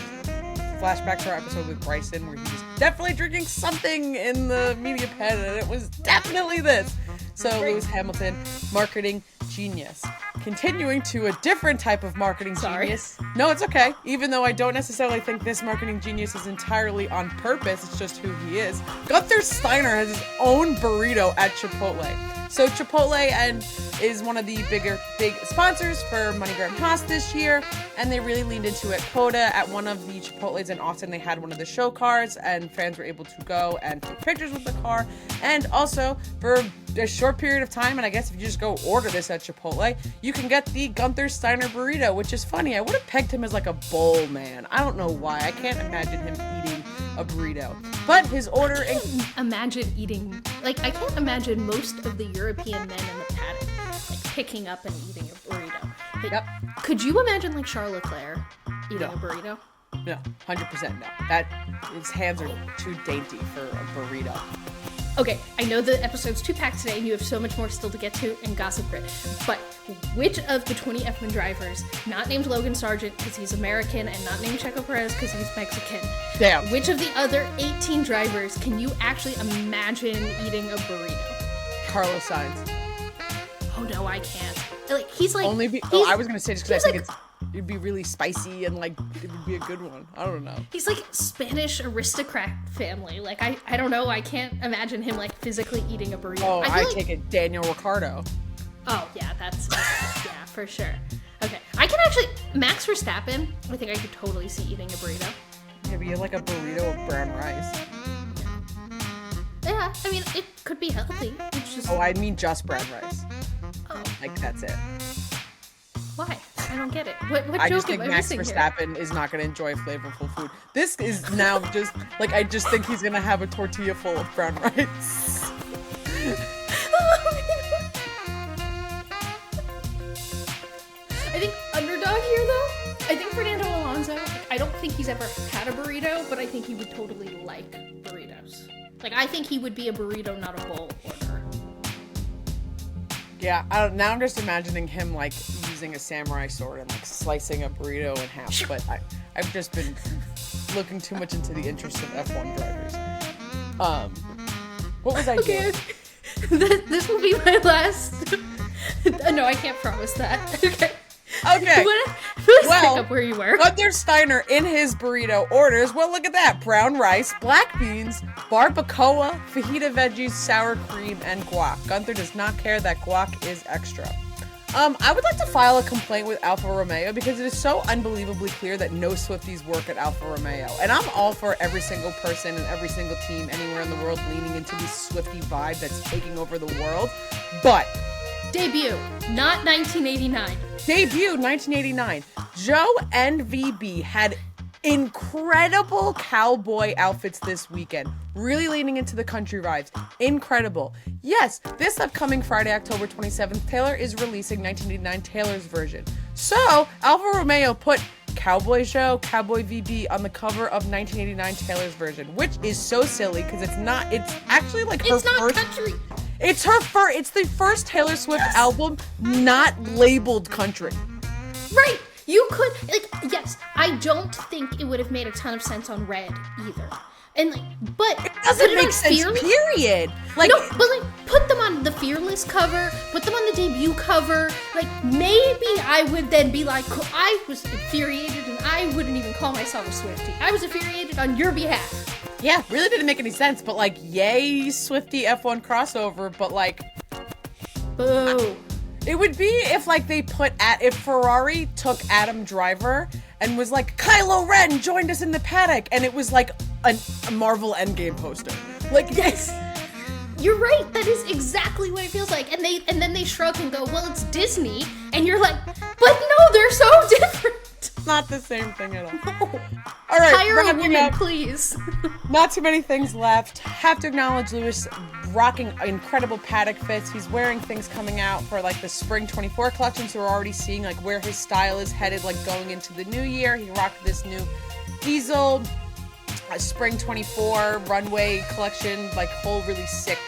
flashback to our episode with Bryson where he was definitely drinking something in the media pen, and it was definitely this. So Lewis Hamilton, marketing genius. Continuing to a different type of marketing genius. No, it's okay. Even though I don't necessarily think this marketing genius is entirely on purpose, it's just who he is. Gunther Steiner has his own burrito at Chipotle. So Chipotle is one of the big sponsors for MoneyGram Haas this year, and they really leaned into it. COTA at one of the Chipotles in Austin, they had one of the show cars, and fans were able to go and take pictures with the car. And also, for a short period of time, and I guess if you just go order this at Chipotle, you can get the Gunther Steiner burrito, which is funny. I would have pegged him as a bowl man. I don't know why. I can't imagine him eating a burrito. But his order... Imagine eating... I can't imagine most of the European men in the paddock picking up and eating a burrito. Yep. Could you imagine Charles Leclerc eating a burrito? No, 100% no. His hands are too dainty for a burrito. Okay, I know the episode's too packed today and you have so much more still to get to in Gossip Grid, but which of the 20 F1 drivers, not named Logan Sargent because he's American and not named Checo Perez because he's Mexican, damn, which of the other 18 drivers can you actually imagine eating a burrito? Carlos Sainz. Oh no, I can't. He's I was gonna say just because I think it'd be really spicy and it would be a good one. I don't know. He's Spanish aristocrat family. I don't know. I can't imagine him physically eating a burrito. Oh, I take it Daniel Ricciardo. Oh yeah, that's yeah for sure. Okay, I can actually Max Verstappen. I think I could totally see eating a burrito. Maybe a burrito of brown rice. Yeah, I mean it could be healthy. It's just. Oh, I mean just brown rice. Oh. That's it. Why? I don't get it. What I joke just think am I Max missing Verstappen is not going to enjoy flavorful food. This is now just I just think he's going to have a tortilla full of brown rice. I think underdog here though. I think Fernando Alonso. I don't think he's ever had a burrito, but I think he would totally like burritos. I think he would be a burrito, not a bowl orderer. Yeah, now I'm just imagining him using a samurai sword and slicing a burrito in half. But I've just been looking too much into the interests of F1 drivers. What was I doing? This will be my last. No, I can't promise that. Okay. Okay. Let's pick up where you were. Gunther Steiner in his burrito orders, well, look at that. Brown rice, black beans, barbacoa, fajita veggies, sour cream, and guac. Gunther does not care that guac is extra. I would like to file a complaint with Alfa Romeo because it is so unbelievably clear that no Swifties work at Alfa Romeo. And I'm all for every single person and every single team anywhere in the world leaning into this Swiftie vibe that's taking over the world. But... Debut, not 1989. Debut, 1989. Joe NVB had Incredible cowboy outfits this weekend. Really leaning into the country vibes. Incredible. Yes, this upcoming Friday, October 27th, Taylor is releasing 1989 Taylor's version. So, Alfa Romeo put Cowboy Show, Cowboy VB on the cover of 1989 Taylor's version, which is so silly because it's actually like her It's not first. country. It's the first Taylor Swift album not labeled country. Right. You could, yes, I don't think it would have made a ton of sense on Red either. And but It doesn't put make on sense, Fearless? period. Like, No, but put them on the Fearless cover, put them on the debut cover. Maybe I would then be like, I was infuriated and I wouldn't even call myself a Swiftie. I was infuriated on your behalf. yeah, really didn't make any sense, but yay, Swiftie F1 crossover, but Boo. it would be if if Ferrari took Adam Driver and was like, Kylo Ren joined us in the paddock, and it was like a Marvel Endgame poster. Yes. You're right. That is exactly what it feels like. And then they shrug and go, well, it's Disney. And you're like, but no, they're so different. It's not the same thing at all. No. All right, Hire a wrapping woman, up. please. Not too many things left. Have to acknowledge Lewis rocking incredible paddock fits. He's wearing things coming out for the spring 24 collection, so we're already seeing where his style is headed going into the new year. He rocked this new diesel spring 24 runway collection, whole really sick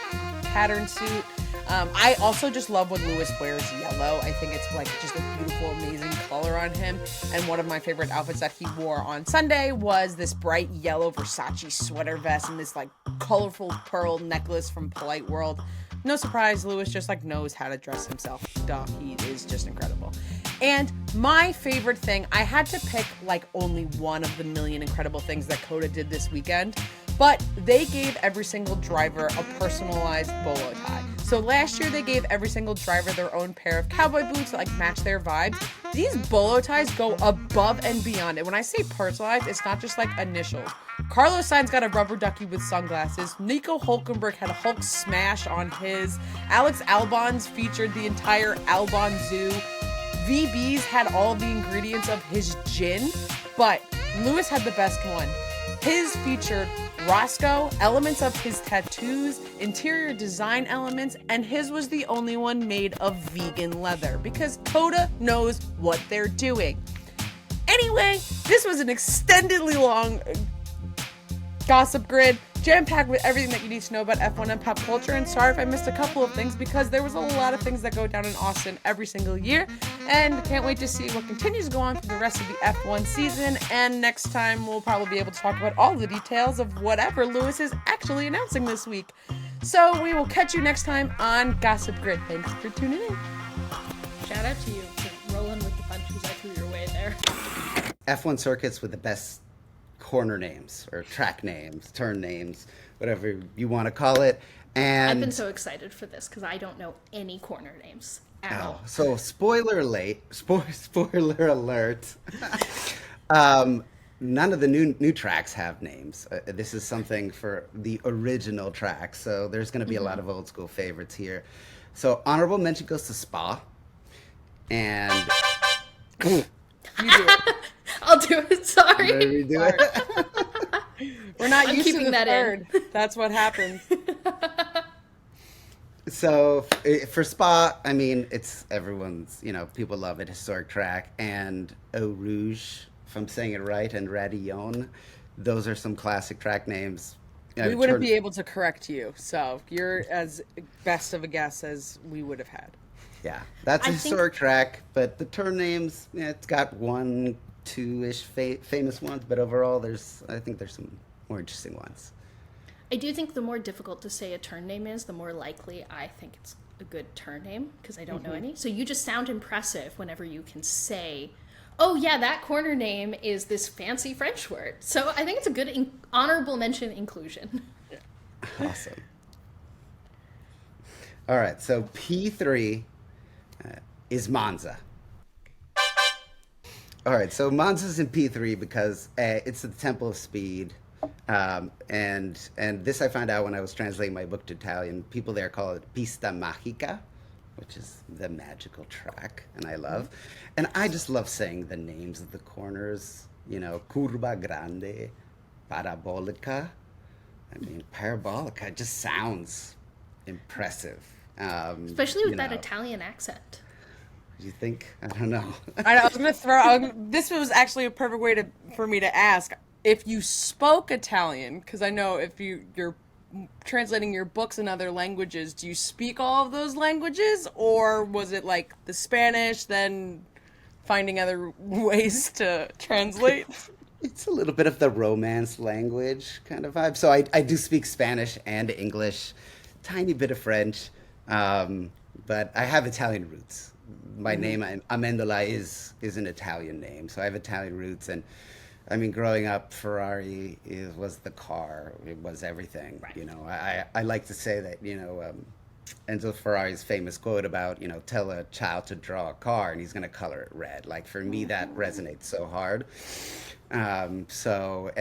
pattern suit. I also just love when Lewis wears yellow. I think it's just a beautiful, amazing color on him. And one of my favorite outfits that he wore on Sunday was this bright yellow Versace sweater vest and this colorful pearl necklace from Polite World. No surprise, Lewis just knows how to dress himself. Duh, he is just incredible. And my favorite thing, I had to pick only one of the million incredible things that COTA did this weekend, but they gave every single driver a personalized bolo tie. So last year they gave every single driver their own pair of cowboy boots that match their vibes. These bolo ties go above and beyond. And when I say personalized, it's not just initials. Carlos Sainz got a rubber ducky with sunglasses. Nico Hulkenberg had a Hulk smash on his. Alex Albon's featured the entire Albon Zoo. VB's had all of the ingredients of his gin, but Lewis had the best one. His featured Roscoe, elements of his tattoos, interior design elements, and his was the only one made of vegan leather because COTA knows what they're doing. Anyway, this was an extendedly long gossip grid, jam-packed with everything that you need to know about F1 and pop culture. And sorry if I missed a couple of things because there was a lot of things that go down in Austin every single year. And can't wait to see what continues to go on for the rest of the F1 season. And next time we'll probably be able to talk about all the details of whatever Lewis is actually announcing this week. So we will catch you next time on Gossip Grid. Thanks for tuning in. Shout out to you for rolling with the punches I threw your way there. F1 circuits with the best corner names or track names, turn names, whatever you want to call it. And I've been so excited for this because I don't know any corner names at all. So spoiler alert. None of the new tracks have names. This is something for the original track. So there's going to be a lot of old school favorites here. So honorable mention goes to Spa. And You do it. I'll do it. Sorry. Maybe do it. We're not I'm used to keeping the that in. third. That's what happens. So for Spa, I mean, it's everyone's, people love it, historic track. And Eau Rouge, if I'm saying it right, and Radillon, those are some classic track names. We wouldn't be able to correct you, so you're as best of a guess as we would have had. Yeah, that's a I historic track, but the turn names, it's got one, two-ish famous ones, but overall, I think there's some more interesting ones. I do think the more difficult to say a turn name is, the more likely I think it's a good turn name because I don't know any. So you just sound impressive whenever you can say, oh yeah, that corner name is this fancy French word. So I think it's a good honorable mention inclusion. Awesome. All right, so P3 is Monza. All right, so Monza's in P3 because it's the Temple of Speed. And this I found out when I was translating my book to Italian. People there call it Pista Magica, which is the magical track, and I love. And I just love saying the names of the corners. curva grande, parabolica. I mean, parabolica just sounds impressive. Especially with you that know, Italian accent. you think? I don't know. I was gonna this was actually a perfect way for me to ask if you spoke Italian, because I know if you're translating your books in other languages, do you speak all of those languages, or was it like the Spanish, then finding other ways to translate? It's a little bit of the romance language kind of vibe. So I do speak Spanish and English, tiny bit of French, but I have Italian roots. My name Amendola is an Italian name, so I have Italian roots. And I mean, growing up, Ferrari was the car. It was everything. Right. I like to say that Enzo Ferrari's famous quote about tell a child to draw a car and he's going to color it red. Like for me, that resonates so hard. So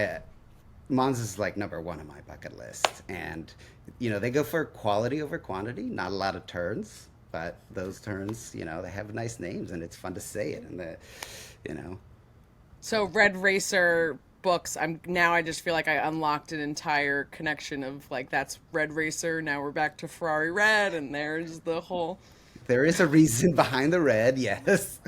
Monza's like number one on my bucket list, and they go for quality over quantity. Not a lot of turns, but those turns, they have nice names, and it's fun to say it. And So Red Racer books, I just feel like I unlocked an entire connection of like that's Red Racer. Now we're back to Ferrari Red, and there's the whole. There is a reason behind the red, yes.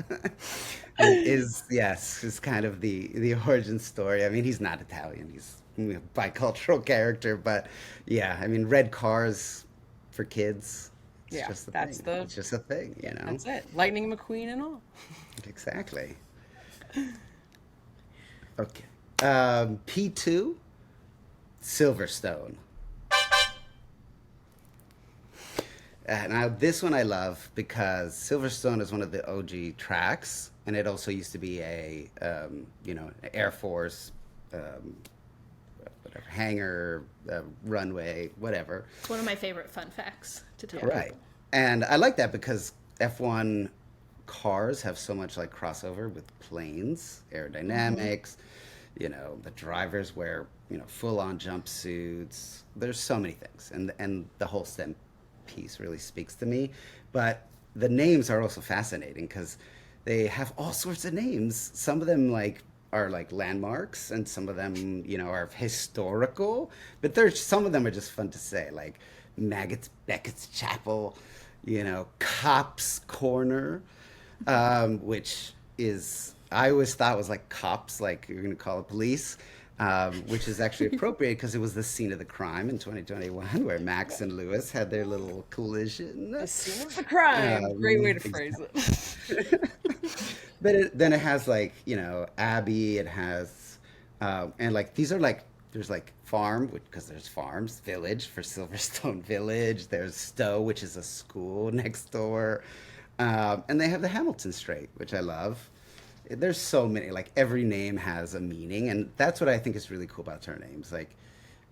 Is kind of the origin story. I mean, he's not Italian; he's a bicultural character, but yeah, I mean, red cars for kids. It's just a that's thing. It's just a thing, That's it. Lightning McQueen and all. Exactly. Okay. P2, Silverstone. Now, this one I love because Silverstone is one of the OG tracks, and it also used to be a, Air Force, whatever, hangar, runway, whatever. It's one of my favorite fun facts to tell Right. people. And I like that because F1 cars have so much like crossover with planes, aerodynamics, the drivers wear, full on jumpsuits. There's so many things. And the whole STEM piece really speaks to me. But the names are also fascinating because they have all sorts of names. Some of them are like landmarks, and some of them, are historical. But some of them are just fun to say, like Maggots Beckett's Chapel, Cops Corner, which is I always thought was like cops, like you're going to call the police, which is actually appropriate because it was the scene of the crime in 2021 where Max and Lewis had their little collision. The scene of the crime. Great way to phrase it. But then it has Abbey, it has, and these are there's farm, because there's farms, village for Silverstone Village, there's Stowe, which is a school next door, and they have the Hamilton Straight, which I love. There's so many, every name has a meaning, and that's what I think is really cool about turn names.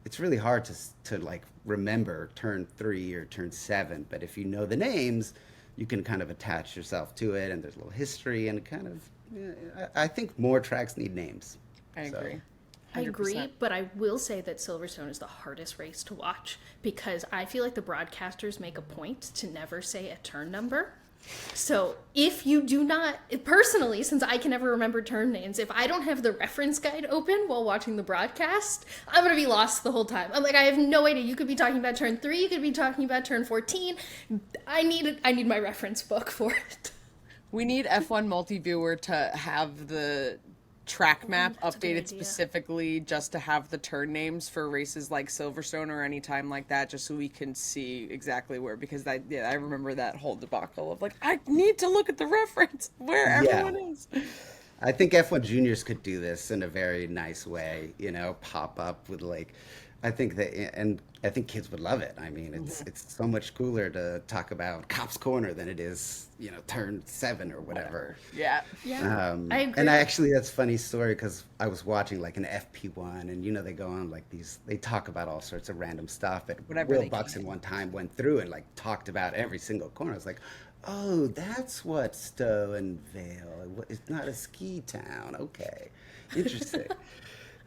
It's really hard to remember turn 3 or turn 7, but if you know the names, you can kind of attach yourself to it, and there's a little history, and I think more tracks need names. I agree. I agree, 100%. but I will say that Silverstone is the hardest race to watch because I feel like the broadcasters make a point to never say a turn number. So if you do not, personally, since I can never remember turn names, if I don't have the reference guide open while watching the broadcast, I'm going to be lost the whole time. I'm like, I have no idea. You could be talking about turn 3, you could be talking about turn 14. I need my reference book for it. We need F1 Multiviewer to have the track map that's a good updated idea. specifically just to have the turn names for races like Silverstone or any time like that, just so we can see exactly where, because I remember that whole debacle of I need to look at the reference where everyone is. I think F1 juniors could do this in a very nice way, pop up with I think kids would love it. I mean, it's so much cooler to talk about Cops Corner than it is, turn 7 or whatever. Yeah. Yeah, I agree. And actually, that's a funny story because I was watching an FP1, and they go on they talk about all sorts of random stuff. But Whatever Will they Buxton can. one time went through and talked about every single corner. I was like, oh, that's what Stowe and Vale. It's not a ski town. Okay, interesting.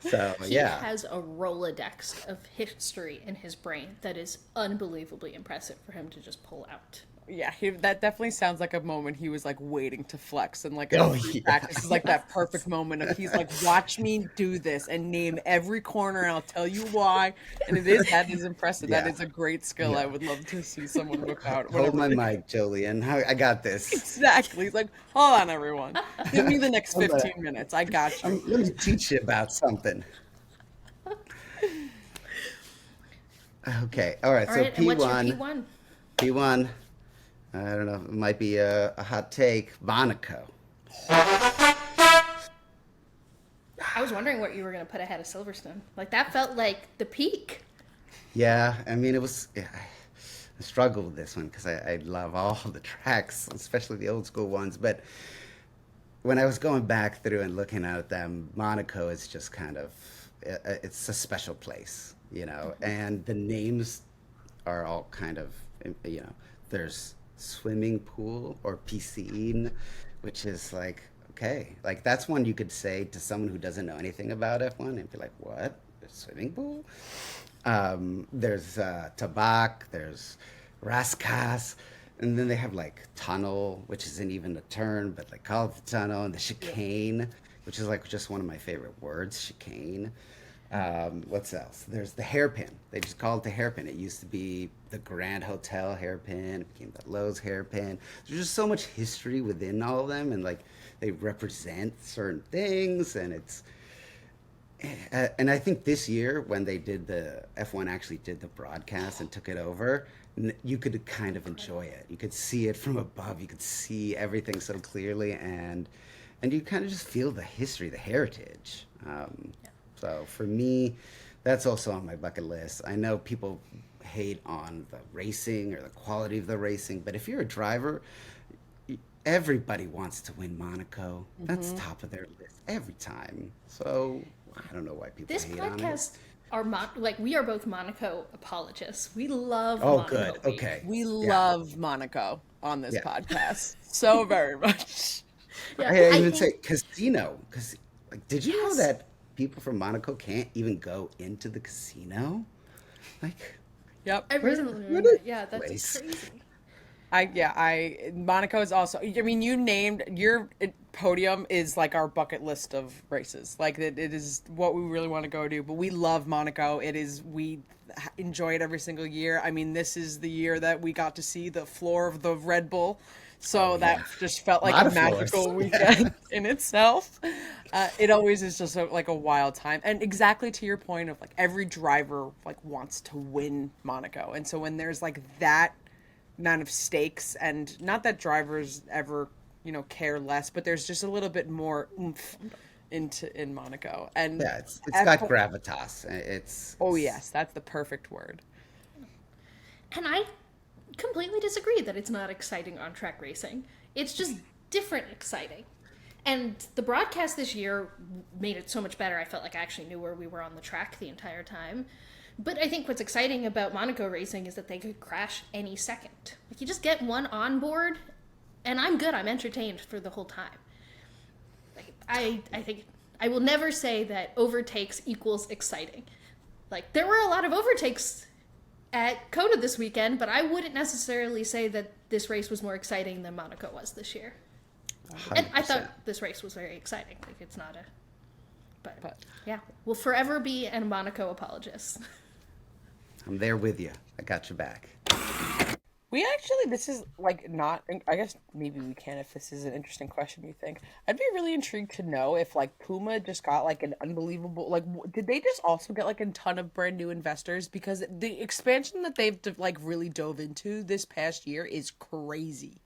So He yeah, has a Rolodex of history in his brain that is unbelievably impressive for him to just pull out Yeah, that definitely sounds like a moment he was like waiting to flex and like Oh, a free yeah. practice is like that perfect moment of he's like, watch me do this and name every corner and I'll tell you why. And that is impressive. That Yeah. is a great skill. I Yeah. would love to see someone whip out Hold whatever my they mic, Jolien. I got this. exactly. He's like, hold on, everyone. Give me the next I'm gonna, 15 minutes. I got you. let me teach you about something. Okay. All right. All So right, and what's your P1. P1? P1. I don't know. It might be a hot take. Monaco. I was wondering what you were going to put ahead of Silverstone. Like, that felt like the peak. Yeah. I mean, it was. Yeah, I struggle with this one because I love all the tracks, especially the old school ones. But when I was going back through and looking at them, Monaco is just kind of. It's a special place, you know, and the names are all kind of, you know, there's swimming pool or piscine, which is like, okay, like that's one you could say to someone who doesn't know anything about F1 and be like, what? A swimming pool? There's Tabak, there's Raskas, and then they have like tunnel, which isn't even a turn, but like call it the tunnel, and the chicane, which is like just one of my favorite words, chicane. What's else? There's the hairpin. They just call it the hairpin. It used to be the Grand Hotel hairpin. It became the Lowe's hairpin. There's just so much history within all of them, and like they represent certain things, and it's. And I think this year, when they did the F1 actually did the broadcast and took it over, you could kind of enjoy it. You could see it from above. You could see everything so clearly, and you kind of just feel the history, the heritage. So for me, that's also on my bucket list. I know people hate on the racing or the quality of the racing, but if you're a driver, everybody wants to win Monaco. That's top of their list every time. So I don't know why people This hate on it. podcast are like we are both Monaco apologists. We love Oh, Monaco good. beef. Okay. We Yeah. love Monaco on this Yeah. podcast so very much. Yeah, I I even say think casino because, like, did you know yes. that people from Monaco can't even go into the casino? Like, Yep. I recently what learned a that. Yeah, that's place. crazy. Monaco is also, I mean, you named your podium is like our bucket list of races. Like it is what we really want to go to, but we love Monaco. We enjoy it every single year. I mean, this is the year that we got to see the floor of the Red Bull. So that just felt like Lot a of floors. magical weekend in itself. It always is just like a wild time. And exactly to your point of like every driver like wants to win Monaco. And so when there's like that amount of stakes, and not that drivers ever care less, but there's just a little bit more oomph in Monaco. And Yeah, it's got gravitas. oh yes, that's the perfect word. And I completely disagree that it's not exciting on track racing. It's just different exciting. And the broadcast this year made it so much better. I felt like I actually knew where we were on the track the entire time. But I think what's exciting about Monaco racing is that they could crash any second. Like, you just get one on board, and I'm good. I'm entertained for the whole time. Like, I think I will never say that overtakes equals exciting. Like, there were a lot of overtakes at COTA this weekend, but I wouldn't necessarily say that this race was more exciting than Monaco was this year. 100%. And I thought this race was very exciting. Like, it's not a... But yeah, we'll forever be a Monaco apologist. I'm there with you. I got your back. This is like not, I guess maybe we can if this is an interesting question, you think. I'd be really intrigued to know if like Puma just got like an unbelievable, like did they just also get like a ton of brand new investors? Because the expansion that they've like really dove into this past year is crazy.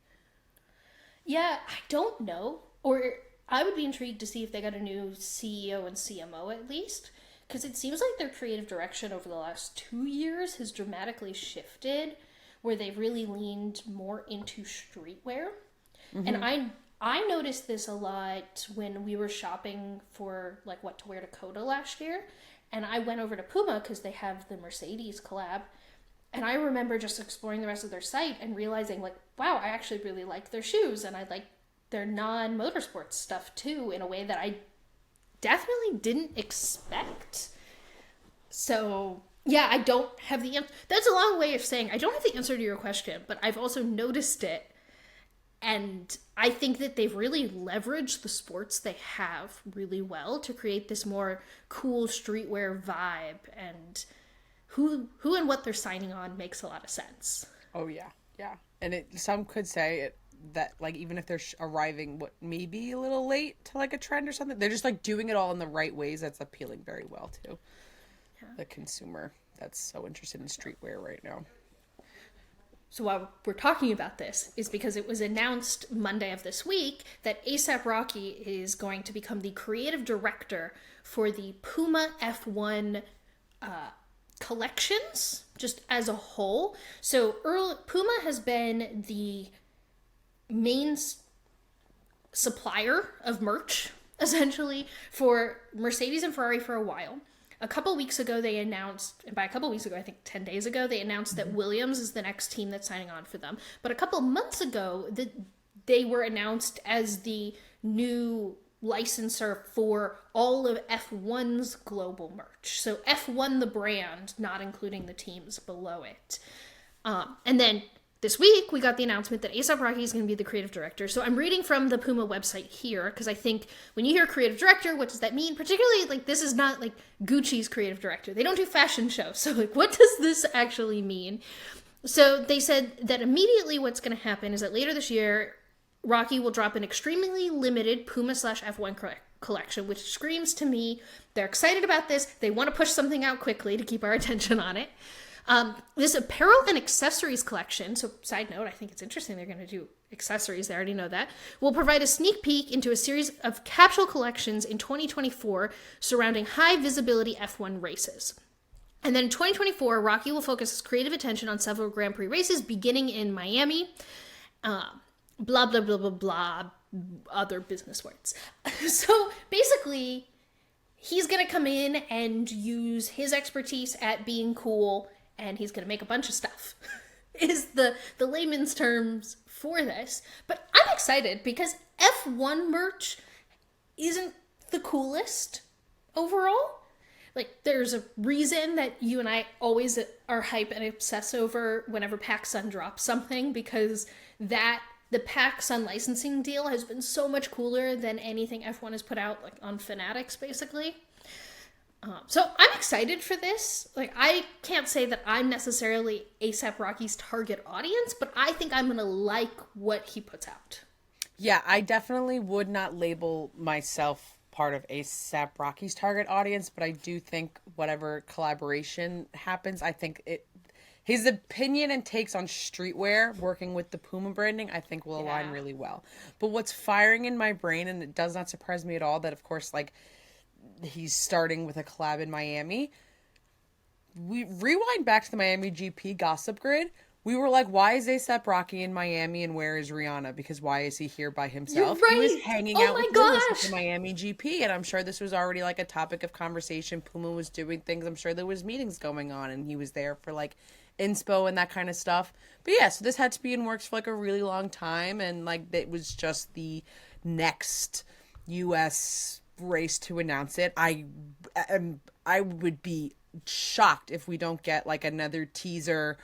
Yeah, I don't know. Or I would be intrigued to see if they got a new CEO and CMO at least. Because it seems like their creative direction over the last 2 years has dramatically shifted, where they've really leaned more into streetwear. And I noticed this a lot when we were shopping for like what to wear to COTA last year. And I went over to Puma because they have the Mercedes collab. And I remember just exploring the rest of their site and realizing like, wow, I actually really like their shoes, and I like their non-motorsports stuff too, in a way that I definitely didn't expect. So Yeah, I don't have the answer. That's a long way of saying I don't have the answer to your question, but I've also noticed it. And I think that they've really leveraged the sports they have really well to create this more cool streetwear vibe. And who and what they're signing on makes a lot of sense. Oh yeah, yeah. And some could say that like even if they're arriving maybe a little late to like a trend or something, they're just like doing it all in the right ways. That's appealing very well to the consumer that's so interested in streetwear right now. So why we're talking about this is because it was announced Monday of this week that A$AP Rocky is going to become the creative director for the Puma F1 collections, just as a whole. So Puma has been the main supplier of merch, essentially, for Mercedes and Ferrari for a while. A couple weeks ago, they announced, and by a couple weeks ago, I think 10 days ago, they announced that Williams is the next team that's signing on for them. But a couple months ago, they were announced as the new licensor for all of F1's global merch. So F1, the brand, not including the teams below it. And then this week, we got the announcement that A$AP Rocky is going to be the creative director. So I'm reading from the Puma website here, because I think when you hear creative director, what does that mean? Particularly, like, this is not, like, Gucci's creative director. They don't do fashion shows. So, like, what does this actually mean? So they said that immediately what's going to happen is that later this year, Rocky will drop an extremely limited Puma/F1 collection, which screams to me they're excited about this. They want to push something out quickly to keep our attention on it. This apparel and accessories collection, so side note, I think it's interesting they're going to do accessories, I already know that, will provide a sneak peek into a series of capsule collections in 2024 surrounding high visibility F1 races. And then in 2024, Rocky will focus his creative attention on several Grand Prix races beginning in Miami, blah, blah, blah, blah, blah, other business words. So basically, he's going to come in and use his expertise at being cool, and he's going to make a bunch of stuff, is the layman's terms for this. But I'm excited because F1 merch isn't the coolest overall. Like, there's a reason that you and I always are hype and obsess over whenever PacSun drops something, because the PacSun licensing deal has been so much cooler than anything F1 has put out, like, on Fanatics, basically. So I'm excited for this. Like, I can't say that I'm necessarily A$AP Rocky's target audience, but I think I'm going to like what he puts out. Yeah, I definitely would not label myself part of A$AP Rocky's target audience, but I do think whatever collaboration happens, I think his opinion and takes on streetwear, working with the Puma branding, I think will align really well. But what's firing in my brain, and it does not surprise me at all, that of course, like, he's starting with a collab in Miami. We rewind back to the Miami GP gossip grid. We were like, why is A$AP Rocky in Miami and where is Rihanna? Because why is he here by himself? You're right. He was hanging out with Lewis at the Miami GP, and I'm sure this was already like a topic of conversation. Puma was doing things. I'm sure there was meetings going on, and he was there for like inspo and that kind of stuff. But yeah, so this had to be in works for like a really long time, and like it was just the next US race to announce it. I would be shocked if we don't get like another teaser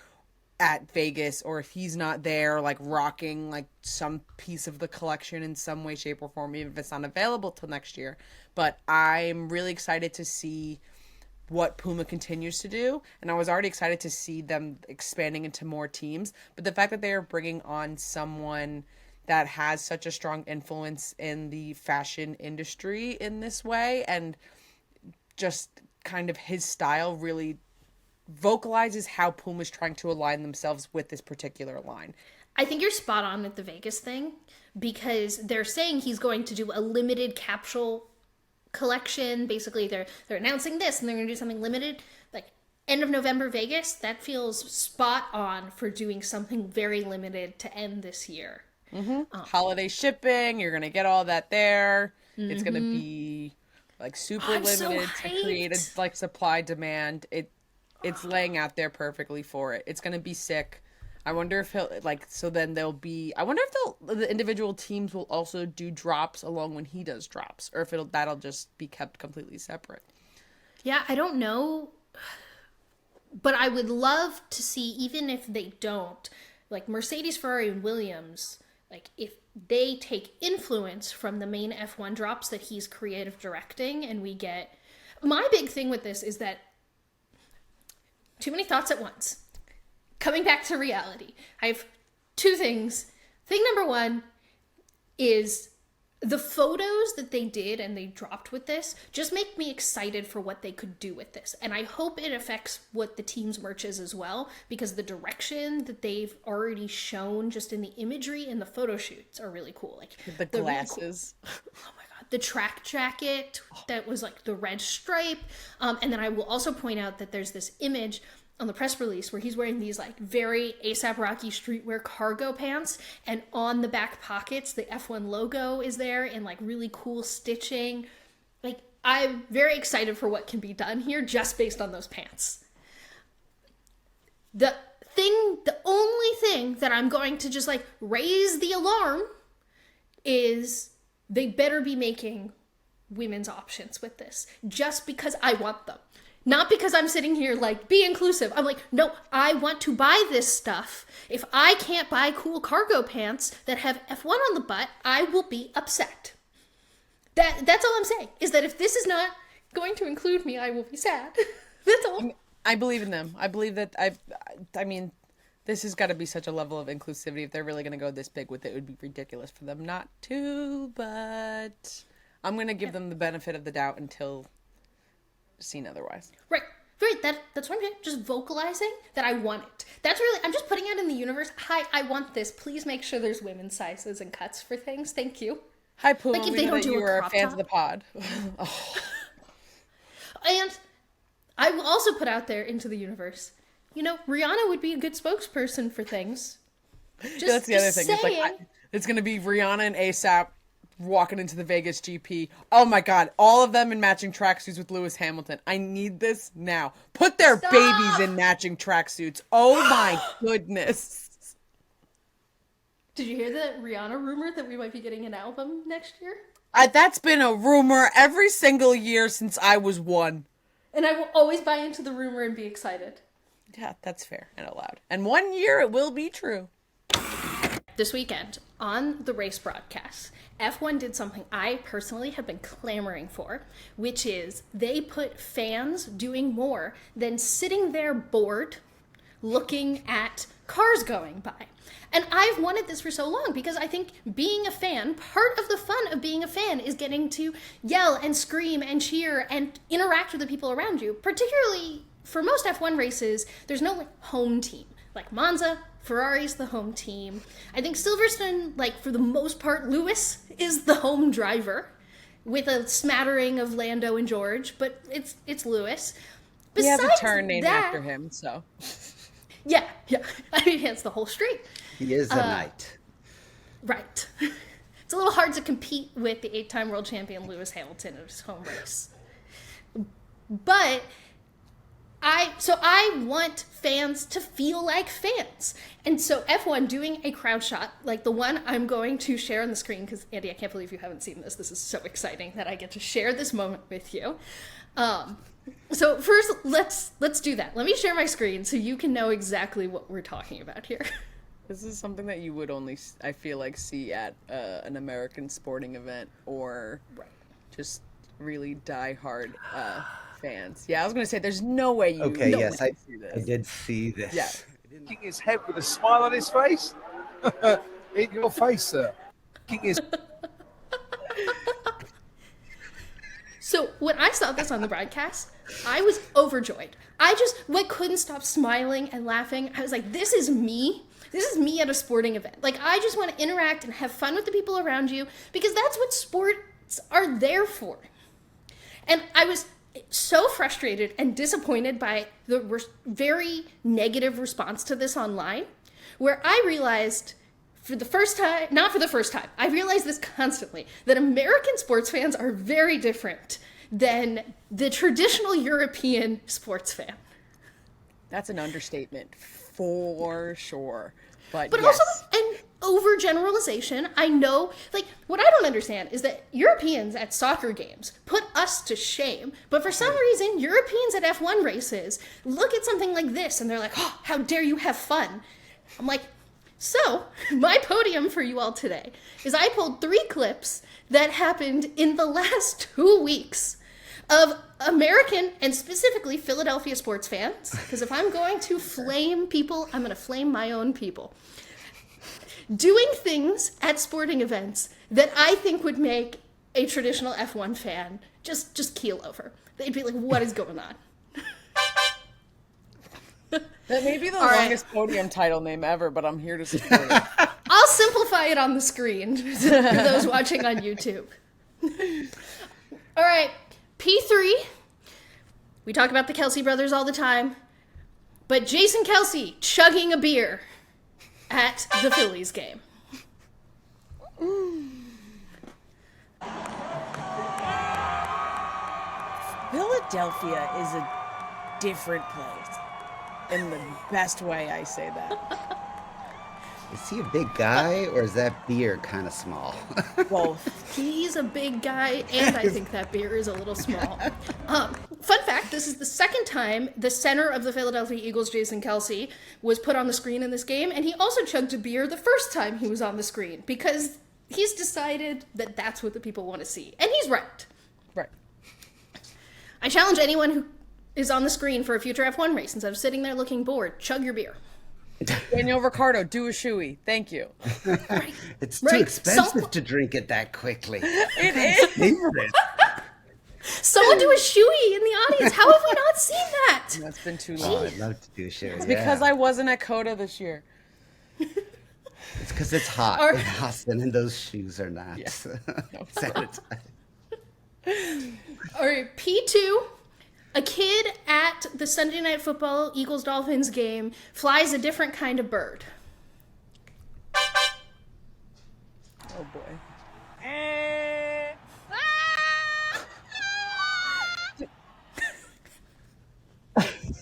at Vegas, or if he's not there like rocking like some piece of the collection in some way, shape, or form, even if it's not available till next year. But I'm really excited to see what Puma continues to do, and I was already excited to see them expanding into more teams. But the fact that they are bringing on someone that has such a strong influence in the fashion industry in this way, and just kind of his style really vocalizes how Puma's trying to align themselves with this particular line. I think you're spot on with the Vegas thing, because they're saying he's going to do a limited capsule collection. Basically, they're announcing this, and they're going to do something limited, like end of November Vegas. That feels spot on for doing something very limited to end this year. Holiday shipping, you're gonna get all that there. It's gonna be like super limited to create a like supply demand. It's laying out there perfectly for it. It's gonna be sick. I wonder if he'll like, so then there'll be, I wonder if the individual teams will also do drops along when he does drops, or if that'll just be kept completely separate. Yeah, I don't know. But I would love to see, even if they don't, like Mercedes, Ferrari, and Williams, like if they take influence from the main F1 drops that he's creative directing, and we get... My big thing with this is that too many thoughts at once. Coming back to reality, I have two things. Thing number one is the photos that they did and they dropped with this just make me excited for what they could do with this. And I hope it affects what the team's merch is as well, because the direction that they've already shown just in the imagery and the photo shoots are really cool. Like The glasses. Really cool, oh my God, the track jacket that was like the red stripe. And then I will also point out that there's this image on the press release where he's wearing these like very A$AP Rocky streetwear cargo pants, and on the back pockets the F1 logo is there in like really cool stitching. Like, I'm very excited for what can be done here just based on those pants. The only thing that I'm going to just like raise the alarm is they better be making women's options with this, just because I want them. Not because I'm sitting here like, be inclusive. I'm like, no, I want to buy this stuff. If I can't buy cool cargo pants that have F1 on the butt, I will be upset. That's all I'm saying, is that if this is not going to include me, I will be sad. That's all. I believe in them. I believe that I mean, this has got to be such a level of inclusivity. If they're really going to go this big with it, it would be ridiculous for them not to, but I'm going to give them the benefit of the doubt until seen otherwise. Right. That's what I'm saying. Just vocalizing that I want it. That's really, I'm just putting out in the universe, hi, I want this. Please make sure there's women's sizes and cuts for things. Thank you. Hi, Puma. Like if we they know don't that do you a were crop fans top. of the pod. And I will also put out there into the universe, you know, Rihanna would be a good spokesperson for things. Just, That's the other thing. Saying. It's like it's going to be Briana and A$AP walking into the Vegas GP. Oh my God. All of them in matching tracksuits with Lewis Hamilton. I need this now. Put their babies in matching tracksuits. Oh my goodness. Did you hear that Rihanna rumor that we might be getting an album next year? That's been a rumor every single year since I was one. And I will always buy into the rumor and be excited. Yeah, that's fair and allowed. And one year it will be true. This weekend, on the race broadcast, F1 did something I personally have been clamoring for, which is they put fans doing more than sitting there bored looking at cars going by. And I've wanted this for so long because I think being a fan, part of the fun of being a fan is getting to yell and scream and cheer and interact with the people around you. Particularly for most F1 races, there's no like home team. Like Monza, Ferrari's the home team. I think Silverstone, like for the most part, Lewis is the home driver with a smattering of Lando and George, but it's Lewis. He has a Besides turn named that- after him, so. Yeah. I mean, it's the whole street. He is a knight. Right. It's a little hard to compete with the 8-time world champion Lewis Hamilton in his home race. But I want fans to feel like fans. And so F1 doing a crowd shot, like the one I'm going to share on the screen, because Andy, I can't believe you haven't seen this. This is so exciting that I get to share this moment with you. So first, let's do that. Let me share my screen so you can know exactly what we're talking about here. This is something that you would only, I feel like, see at an American sporting event or just really die-hard fans. Yeah, I was going to say, there's no way you Okay, no yes, way I you see this. did see this. Yeah. Kicking his head with a smile on his face. In your face, sir. Kicking his So when I saw this on the broadcast, I was overjoyed. I couldn't stop smiling and laughing. I was like, this is me. This is me at a sporting event. Like, I just want to interact and have fun with the people around you because that's what sports are there for. And I was so frustrated and disappointed by the very negative response to this online, where I realized for the first time, not for the first time, I realized this constantly, that American sports fans are very different than the traditional European sports fan. That's an understatement for sure. But But yes. also, and overgeneralization. I know, like, what I don't understand is that Europeans at soccer games put us to shame, but for some reason, Europeans at F1 races look at something like this and they're like, oh, how dare you have fun? I'm like, so my podium for you all today is I pulled 3 clips that happened in the last 2 weeks of American and specifically Philadelphia sports fans, because if I'm going to flame people, I'm going to flame my own people, doing things at sporting events that I think would make a traditional F1 fan just keel over. They'd be like, what is going on? That may be the All right. longest podium title name ever, but I'm here to support it. I'll simplify it on the screen for those watching on YouTube. All right, P3. We talk about the Kelsey brothers all the time, but Jason Kelsey chugging a beer at the Phillies game. Philadelphia is a different place. In the best way I say that. Is he a big guy or is that beer kind of small? Both. He's a big guy, and I think that beer is a little small. Fun fact, this is the second time the center of the Philadelphia Eagles, Jason Kelsey, was put on the screen in this game, and he also chugged a beer the first time he was on the screen, because he's decided that that's what the people want to see. And he's right. Right. I challenge anyone who is on the screen for a future F1 race, instead of sitting there looking bored, chug your beer. Daniel Ricciardo, do a shoey. Thank you. Right. It's too Right. expensive to drink it that quickly. It is. Favorite. Someone do a shoey in the audience. How have we not seen that? That's been too Oh, long. I'd love to do a show. Because I wasn't at COTA this year. It's because it's hot Or- in Austin and those shoes are not sanitized. All right, P2. A kid at the Sunday Night Football Eagles-Dolphins game flies a different kind of bird. Oh boy.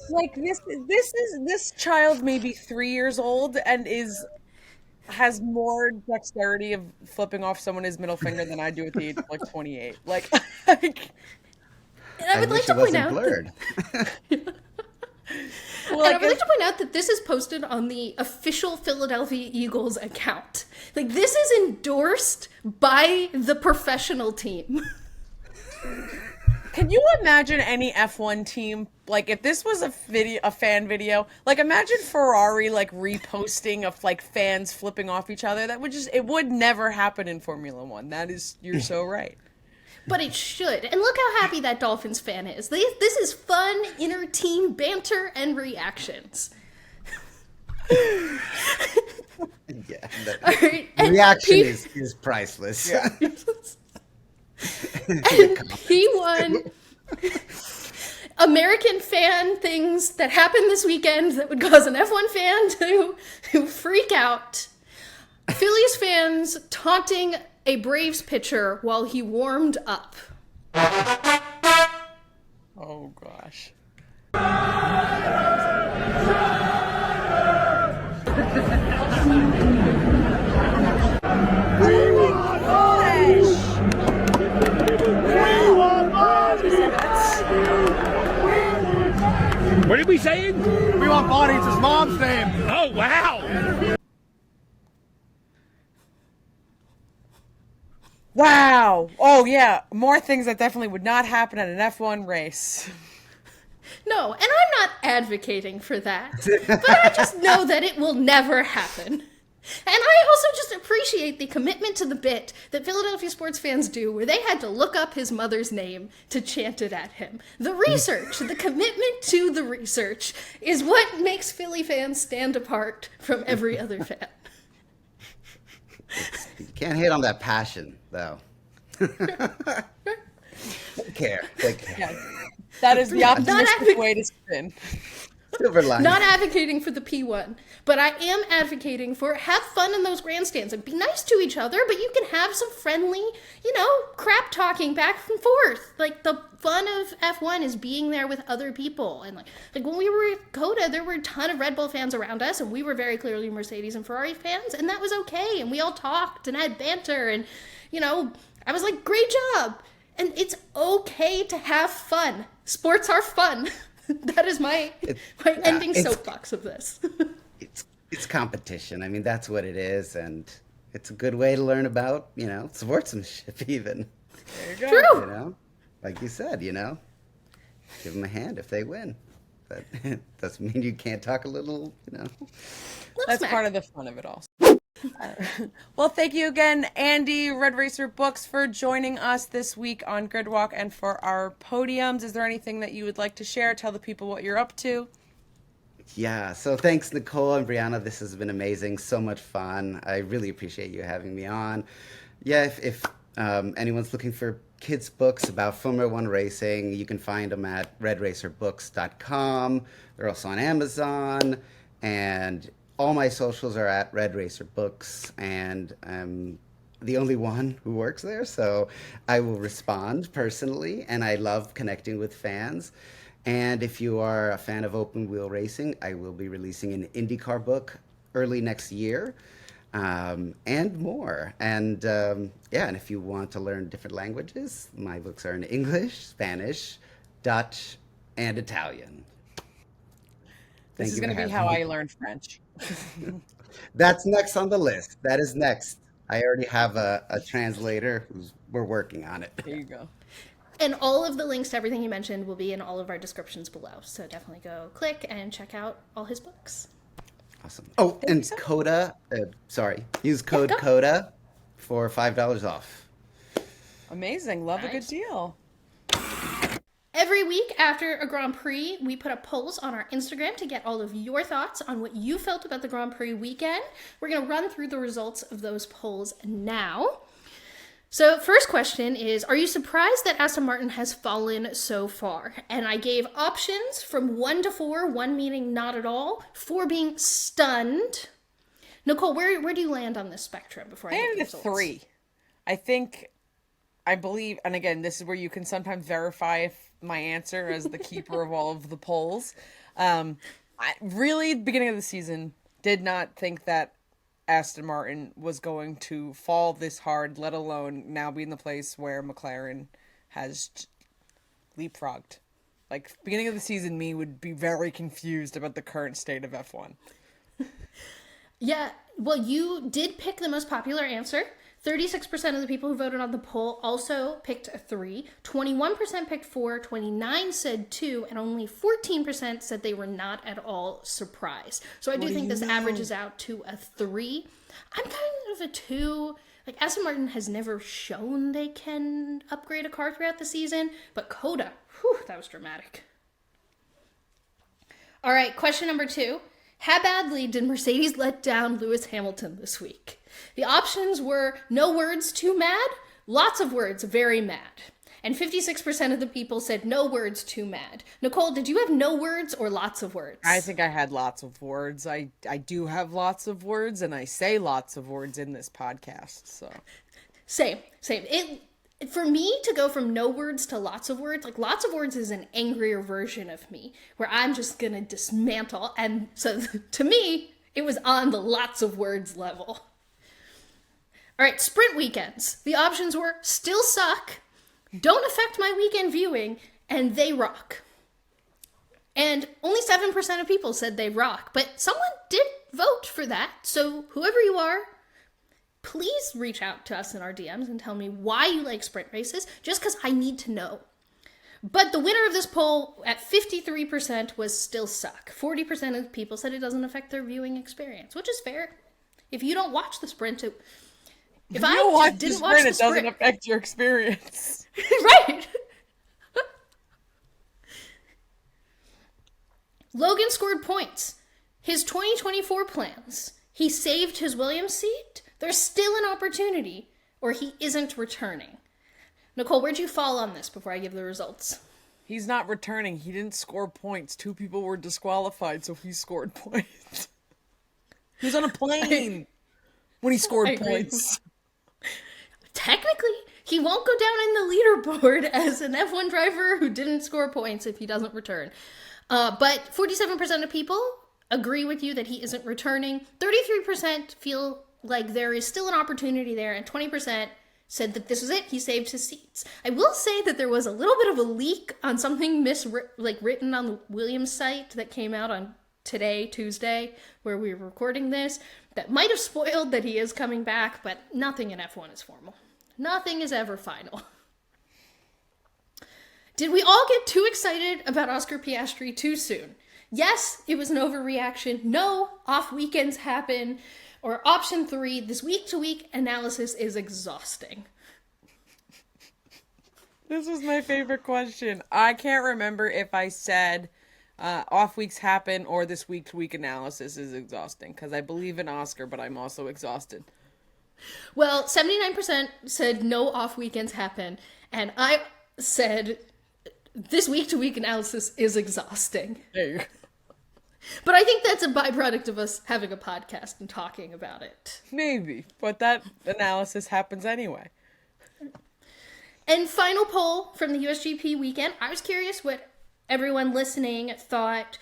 Like this child may be 3 years old and has more dexterity of flipping off someone his middle finger than I do at the age of like 28. Like And I would like wish to it point wasn't out blurred. and I would like to point out that this is posted on the official Philadelphia Eagles account. Like, this is endorsed by the professional team. Can you imagine any F1 team, like if this was a fan video, like imagine Ferrari like reposting of like fans flipping off each other? That would it would never happen in Formula One. You're so right. But it should. And look how happy that Dolphins fan is. This is fun, inter-team banter and reactions. Yeah, All right, and reaction is priceless. Yeah. And P1, American fan things that happened this weekend that would cause an F1 fan to freak out. Phillies fans taunting a Braves pitcher while he warmed up. Oh gosh. What are we saying? We want Bonnie. It's his mom's name. Oh, wow. Wow. Oh yeah. More things that definitely would not happen at an F1 race. No, and I'm not advocating for that, but I just know that it will never happen. And I also just appreciate the commitment to the bit that Philadelphia sports fans do, where they had to look up his mother's name to chant it at him. The research, the commitment to the research, is what makes Philly fans stand apart from every other fan. You can't hate on that passion, though. They care. They care. Yeah. That is the Not optimistic advoc- way to spin. Silver lining. Not advocating for the P1, but I am advocating for have fun in those grandstands and be nice to each other, but you can have some friendly, crap talking back and forth. Like, the fun of F1 is being there with other people. And like when we were at COTA, there were a ton of Red Bull fans around us, and we were very clearly Mercedes and Ferrari fans, and that was okay. And we all talked and had banter, and, I was like, great job. And it's okay to have fun. Sports are fun. That is my ending soapbox of this. It's competition. I mean, that's what it is, and it's a good way to learn about, sportsmanship even. There you go. True. Like you said, give them a hand if they win. But it doesn't mean you can't talk a little, That's part of the fun of it all. Well, thank you again, Andy, Red Racer Books, for joining us this week on Gridwalk and for our podiums. Is there anything that you would like to share? Tell the people what you're up to. Yeah, so thanks, Nicole and Briana. This has been amazing. So much fun. I really appreciate you having me on. Yeah, if anyone's looking for kids' books about Formula One racing, you can find them at redracerbooks.com. They're also on Amazon, and all my socials are at Red Racer Books, and I'm the only one who works there, so I will respond personally, and I love connecting with fans. And if you are a fan of open wheel racing, I will be releasing an IndyCar book early next year, and more. And and if you want to learn different languages, my books are in English, Spanish, Dutch, and Italian. This is going to be how I learned French. That's next on the list. That is next. I already have a translator we're working on it. There you go. And all of the links to everything you mentioned will be in all of our descriptions below. So definitely go click and check out all his books. Awesome. Oh, and COTA, use code COTA for $5 off. Amazing. Love a good deal. Every week after a Grand Prix, we put up polls on our Instagram to get all of your thoughts on what you felt about the Grand Prix weekend. We're going to run through the results of those polls now. So first question is, are you surprised that Aston Martin has fallen so far? And I gave options from 1 to 4, 1 meaning not at all, 4 being stunned. Nicole, where do you land on this spectrum before I get the results? 3. I believe, and again, this is where you can sometimes verify if my answer as the keeper of all of the polls. I really, beginning of the season, did not think that Aston Martin was going to fall this hard, let alone now be in the place where McLaren has leapfrogged. Like, beginning of the season, me would be very confused about the current state of F1. Yeah, well, you did pick the most popular answer. 36% of the people who voted on the poll also picked a 3. 21% picked 4. 29% said 2. And only 14% said they were not at all surprised. So I do think this averages out to a 3. I'm kind of a 2. Like, Aston Martin has never shown they can upgrade a car throughout the season. But COTA, that was dramatic. All right, question number 2. How badly did Mercedes let down Lewis Hamilton this week? The options were no words, too mad, lots of words, very mad. And 56% of the people said no words, too mad. Nicole, did you have no words or lots of words? I think I had lots of words. I do have lots of words, and I say lots of words in this podcast. So Same. For me to go from no words to lots of words, like lots of words is an angrier version of me, where I'm just going to dismantle. And so to me, it was on the lots of words level. All right, sprint weekends. The options were still suck, don't affect my weekend viewing, and they rock. And only 7% of people said they rock, but someone did vote for that. So whoever you are, please reach out to us in our DMs and tell me why you like sprint races, just because I need to know. But the winner of this poll at 53% was still suck. 40% of people said it doesn't affect their viewing experience, which is fair. If you don't watch the sprint, it doesn't affect your experience. Right. Logan scored points. His 2024 plans. He saved his Williams seat. There's still an opportunity, or he isn't returning. Nicole, where'd you fall on this before I give the results? He's not returning. He didn't score points. 2 people were disqualified, so he scored points. He was on a plane when he scored points. Technically, he won't go down in the leaderboard as an F1 driver who didn't score points if he doesn't return. But 47% of people agree with you that he isn't returning. 33% feel like there is still an opportunity there, and 20% said that this was it. He saved his seats. I will say that there was a little bit of a leak on something written on the Williams site that came out on today, Tuesday, where we were recording this, that might have spoiled that he is coming back, but nothing in F1 is formal. Nothing is ever final. Did we all get too excited about Oscar Piastri too soon? Yes, it was an overreaction. No, off weekends happen. Or option 3, this week-to-week analysis is exhausting. This was my favorite question. I can't remember if I said off weeks happen or this week-to-week analysis is exhausting, because I believe in Oscar, but I'm also exhausted. Well, 79% said no off weekends happen, and I said this week-to-week analysis is exhausting. There you go. But I think that's a byproduct of us having a podcast and talking about it. Maybe, but that analysis happens anyway. And final poll from the USGP weekend. I was curious what everyone listening thought.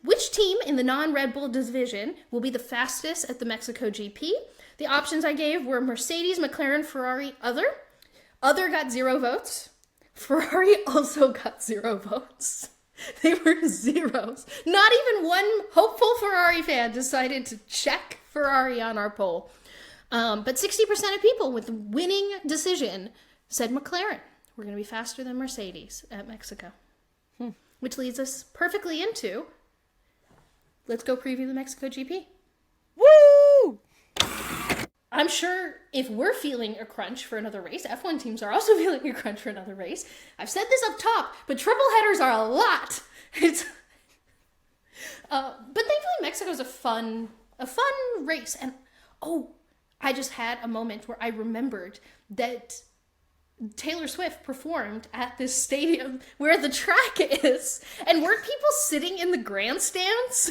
Which team in the non-Red Bull division will be the fastest at the Mexico GP? The options I gave were Mercedes, McLaren, Ferrari, other. Other got 0 votes. Ferrari also got 0 votes. They were zeros. Not even one hopeful Ferrari fan decided to check Ferrari on our poll. But 60% of people with the winning decision said McLaren. We're going to be faster than Mercedes at Mexico. Which leads us perfectly into, let's go preview the Mexico GP. Woo! I'm sure if we're feeling a crunch for another race, F1 teams are also feeling a crunch for another race. I've said this up top, but triple headers are a lot. But thankfully Mexico's a fun race. And I just had a moment where I remembered that Taylor Swift performed at this stadium where the track is, and weren't people sitting in the grandstands?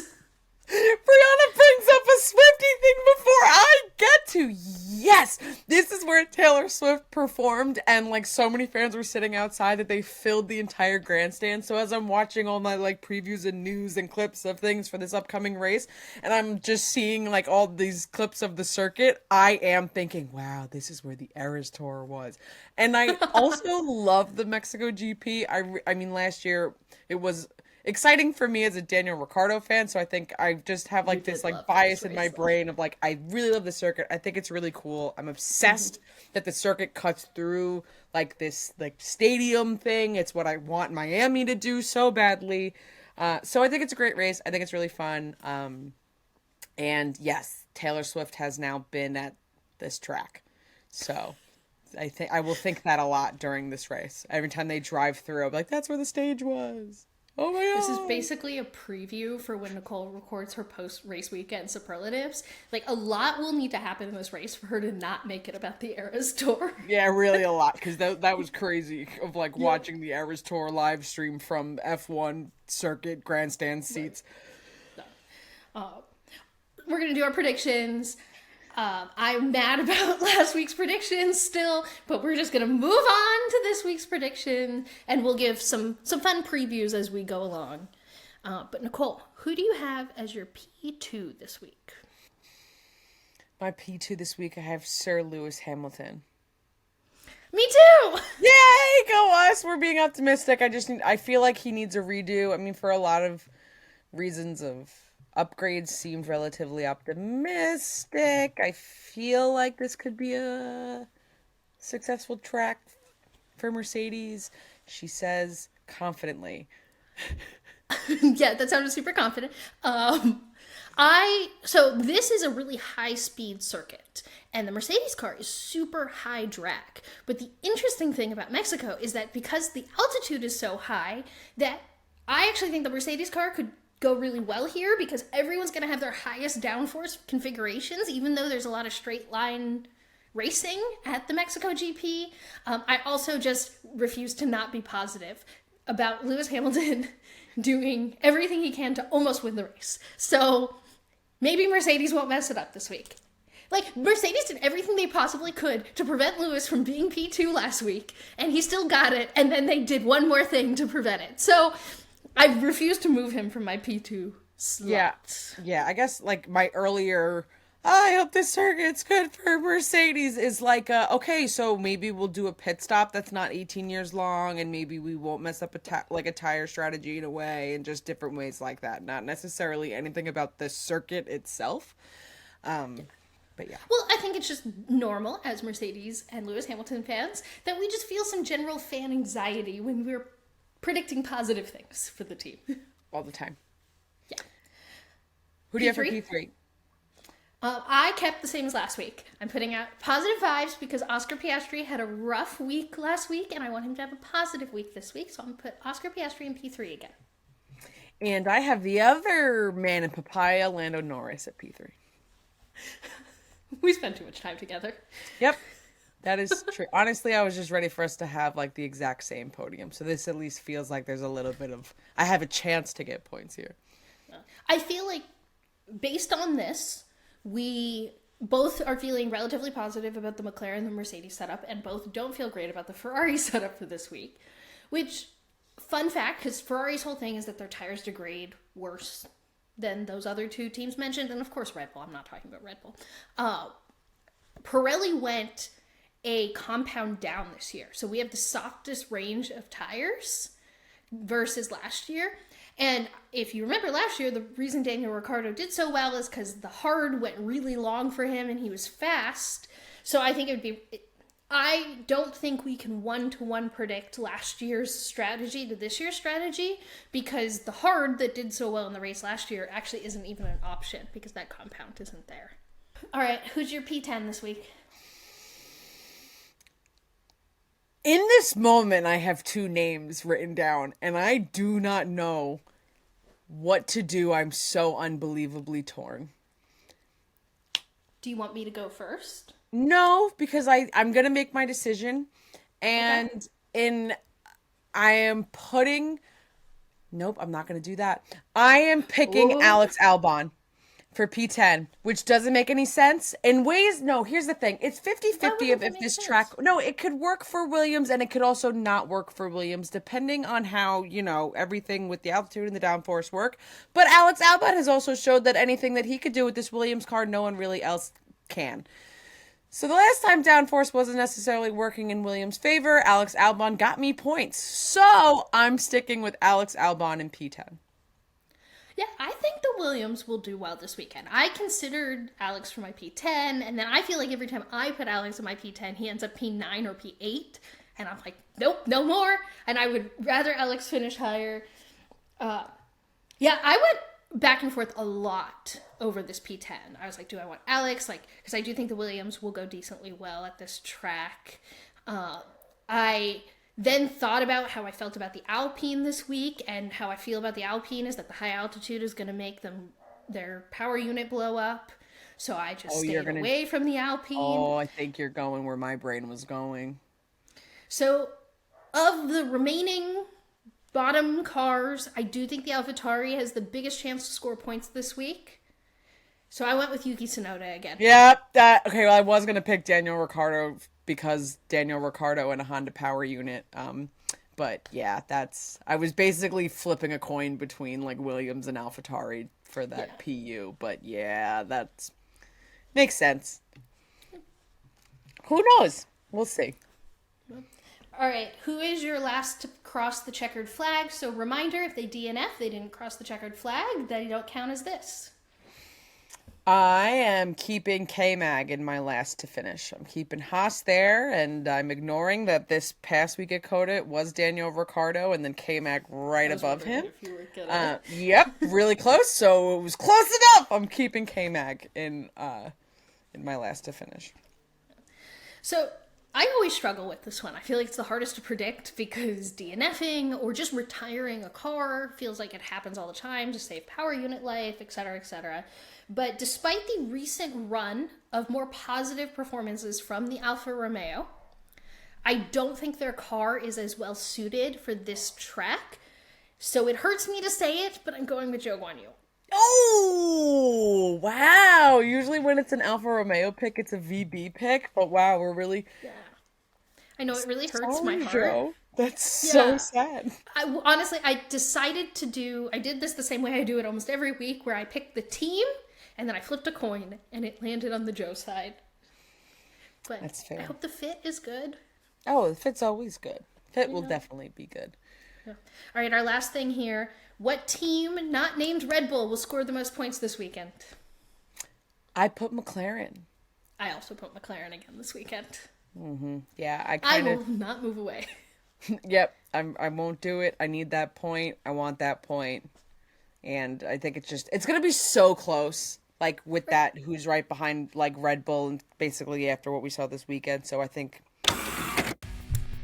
Briana brings up a Swiftie thing before I get to. Yes, this is where Taylor Swift performed, and like so many fans were sitting outside that they filled the entire grandstand. So as I'm watching all my like previews and news and clips of things for this upcoming race, and I'm just seeing like all these clips of the circuit, I am thinking, wow, this is where the Eras Tour was. And I also love the Mexico GP. I mean, last year it was exciting for me as a Daniel Ricciardo fan, so I think I just have like this like bias in my brain of like, I really love the circuit. I think it's really cool. I'm obsessed that the circuit cuts through like this like stadium thing. It's what I want Miami to do so badly. So I think it's a great race. I think it's really fun. And yes, Taylor Swift has now been at this track. So I think I will think that a lot during this race. Every time they drive through, I'm like, that's where the stage was. Oh my god. This is basically a preview for when Nicole records her post-race weekend superlatives. Like, a lot will need to happen in this race for her to not make it about the Eras Tour. Yeah, really a lot, because that was crazy of like watching the Eras Tour live stream from F1 circuit grandstand seats. We're going to do our predictions. I'm mad about last week's predictions still, but we're just going to move on to this week's prediction, and we'll give some fun previews as we go along. But Nicole, who do you have as your P2 this week? My P2 this week, I have Sir Lewis Hamilton. Me too! Yay, go us! We're being optimistic. I feel like he needs a redo. I mean, for a lot of reasons of upgrades seemed relatively optimistic. I feel like this could be a successful track for Mercedes, she says confidently. Yeah, that sounded super confident. So this is a really high speed circuit, and the Mercedes car is super high drag. But the interesting thing about Mexico is that because the altitude is so high, that I actually think the Mercedes car could go really well here, because everyone's going to have their highest downforce configurations, even though there's a lot of straight line racing at the Mexico GP. I also just refuse to not be positive. about Lewis Hamilton doing everything he can to almost win the race. So maybe Mercedes won't mess it up this week. Like, Mercedes did everything they possibly could to prevent Lewis from being P2 last week, and he still got it, and then they did one more thing to prevent it. So I refuse to move him from my P2 slot. Yeah, I guess, like, my earlier, I hope this circuit's good for Mercedes is like, okay, so maybe we'll do a pit stop that's not 18 years long, and maybe we won't mess up a tire strategy in a way, and just different ways like that. Not necessarily anything about the circuit itself. But yeah. Well, I think it's just normal as Mercedes and Lewis Hamilton fans that we just feel some general fan anxiety when we're predicting positive things for the team. All the time. Yeah. Who do you have for P3? P3? I kept the same as last week. I'm putting out positive vibes because Oscar Piastri had a rough week last week, and I want him to have a positive week this week, so I'm going to put Oscar Piastri in P3 again. And I have the other man in papaya, Lando Norris, at P3. We spent too much time together. Yep, that is true. Honestly, I was just ready for us to have like the exact same podium. So this at least feels like there's a little bit of, I have a chance to get points here. I feel like based on this, we both are feeling relatively positive about the McLaren and the Mercedes setup, and both don't feel great about the Ferrari setup for this week. Which, fun fact, because Ferrari's whole thing is that their tires degrade worse than those other two teams mentioned, and of course Red Bull. I'm not talking about Red Bull. Pirelli went a compound down this year, so we have the softest range of tires versus last year. And if you remember last year, the reason Daniel Ricciardo did so well is because the hard went really long for him and he was fast. So I think I don't think we can one-to-one predict last year's strategy to this year's strategy, because the hard that did so well in the race last year actually isn't even an option because that compound isn't there. All right, who's your P10 this week? In this moment, I have two names written down, and I do not know what to do. I'm so unbelievably torn. Do you want me to go first? No, because I'm going to make my decision, and I am putting, nope, I'm not going to do that. I am picking Alex Albon for P10, which doesn't make any sense. In ways, no, here's the thing. It's 50-50 if this track, no, it could work for Williams, and it could also not work for Williams, depending on how, everything with the altitude and the downforce work. But Alex Albon has also showed that anything that he could do with this Williams car, no one really else can. So the last time downforce wasn't necessarily working in Williams' favor, Alex Albon got me points. So I'm sticking with Alex Albon in P10. Yeah, I think the Williams will do well this weekend. I considered Alex for my P10, and then I feel like every time I put Alex in my P10, he ends up P9 or P8, and I'm like, nope, no more, and I would rather Alex finish higher. Yeah, I went back and forth a lot over this P10. I was like, do I want Alex? Because I do think the Williams will go decently well at this track. I then thought about how I felt about the Alpine this week, and how I feel about the Alpine is that the high altitude is going to make their power unit blow up. So I just stayed away from the Alpine. Oh, I think you're going where my brain was going. So of the remaining bottom cars, I do think the AlphaTauri has the biggest chance to score points this week. So I went with Yuki Tsunoda again. Yep. Okay, well, I was going to pick Daniel Ricciardo because Daniel Ricciardo and a Honda power unit. But yeah, I was basically flipping a coin between like Williams and AlphaTauri for that PU. But yeah, that makes sense. Who knows? We'll see. All right, who is your last to cross the checkered flag? So reminder, if they DNF, they didn't cross the checkered flag, they don't count as this. I am keeping K-Mag in my last to finish. I'm keeping Haas there, and I'm ignoring that this past week at COTA it was Daniel Ricciardo and then K-Mag right above him. Yep, really close, so it was close enough. I'm keeping K-Mag in my last to finish. So I always struggle with this one. I feel like it's the hardest to predict because DNFing or just retiring a car feels like it happens all the time to save power unit life, etc., etc. But despite the recent run of more positive performances from the Alfa Romeo, I don't think their car is as well suited for this track. So it hurts me to say it, but I'm going with Zhou Guanyu. Oh, wow. Usually when it's an Alfa Romeo pick, it's a VB pick. But wow, we're really... Yeah. I know, it really hurts my heart. Joe. That's so sad. Honestly, I decided to do... I did this the same way I do it almost every week, where I picked the team, and then I flipped a coin, and it landed on the Joe side. But that's fair. I hope the fit is good. Oh, the fit's always good. Fit will definitely be good. Yeah. All right, our last thing here. What team not named Red Bull will score the most points this weekend? I put McLaren. I also put McLaren again this weekend. Mm-hmm. Yeah, I will not move away. Yep, I won't do it. I need that point. I want that point. And I think it's going to be so close, like with that who's right behind like Red Bull and basically after what we saw this weekend. So I think...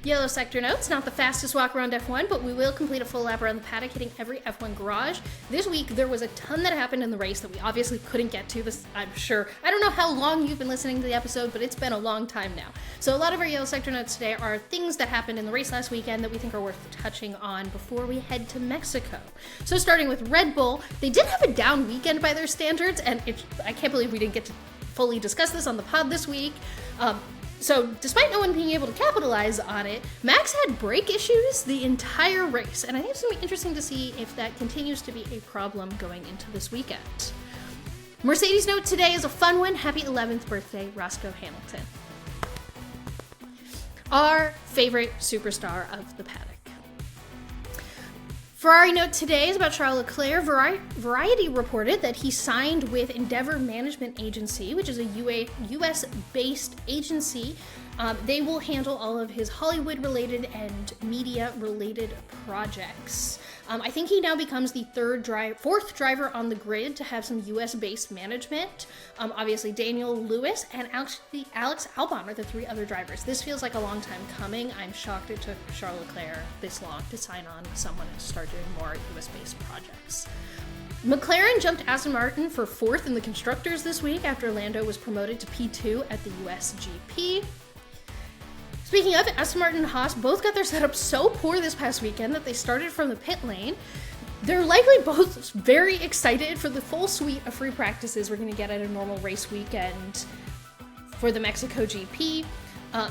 Yellow sector notes, not the fastest walk around F1, but we will complete a full lap around the paddock, hitting every F1 garage. This week, there was a ton that happened in the race that we obviously couldn't get to, this, I'm sure. I don't know how long you've been listening to the episode, but it's been a long time now. So a lot of our yellow sector notes today are things that happened in the race last weekend that we think are worth touching on before we head to Mexico. So starting with Red Bull, they did have a down weekend by their standards, and I can't believe we didn't get to fully discuss this on the pod this week. So, despite no one being able to capitalize on it, Max had brake issues the entire race, and I think it's going to be interesting to see if that continues to be a problem going into this weekend. Mercedes note today is a fun one. Happy 11th birthday, Roscoe Hamilton. Our favorite superstar of the paddock. Ferrari note today is about Charles Leclerc. Variety reported that he signed with Endeavor Management Agency, which is a US-based agency. They will handle all of his Hollywood-related and media-related projects. I think he now becomes the fourth driver on the grid to have some US-based management. Obviously, Daniel Lewis and Alex Albon are the three other drivers. This feels like a long time coming. I'm shocked it took Charles Leclerc this long to sign on with someone and start doing more US-based projects. McLaren jumped Aston Martin for fourth in the Constructors this week after Lando was promoted to P2 at the USGP. Speaking of, Aston Martin and Haas both got their setup so poor this past weekend that they started from the pit lane. They're likely both very excited for the full suite of free practices we're going to get at a normal race weekend for the Mexico GP.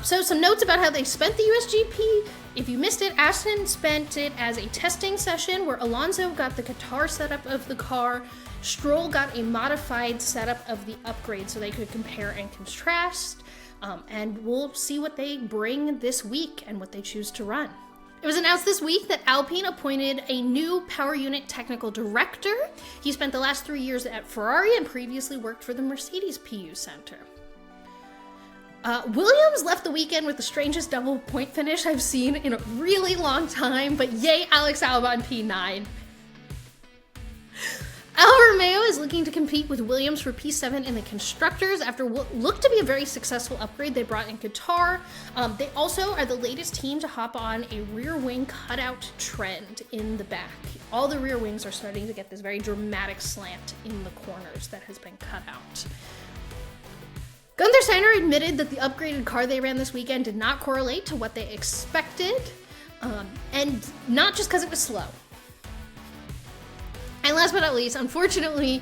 So some notes about how they spent the USGP. If you missed it, Aston spent it as a testing session where Alonso got the Qatar setup of the car, Stroll got a modified setup of the upgrade so they could compare and contrast. And we'll see what they bring this week and what they choose to run. It was announced this week that Alpine appointed a new power unit technical director. He spent the last 3 years at Ferrari and previously worked for the Mercedes PU Center. Williams left the weekend with the strangest double point finish I've seen in a really long time, but yay Alex Albon P9. Alfa Romeo is looking to compete with Williams for P7 in the Constructors after what looked to be a very successful upgrade they brought in Qatar. They also are the latest team to hop on a rear wing cutout trend in the back. All the rear wings are starting to get this very dramatic slant in the corners that has been cut out. Gunther Steiner admitted that the upgraded car they ran this weekend did not correlate to what they expected, and not just because it was slow. And last but not least, unfortunately,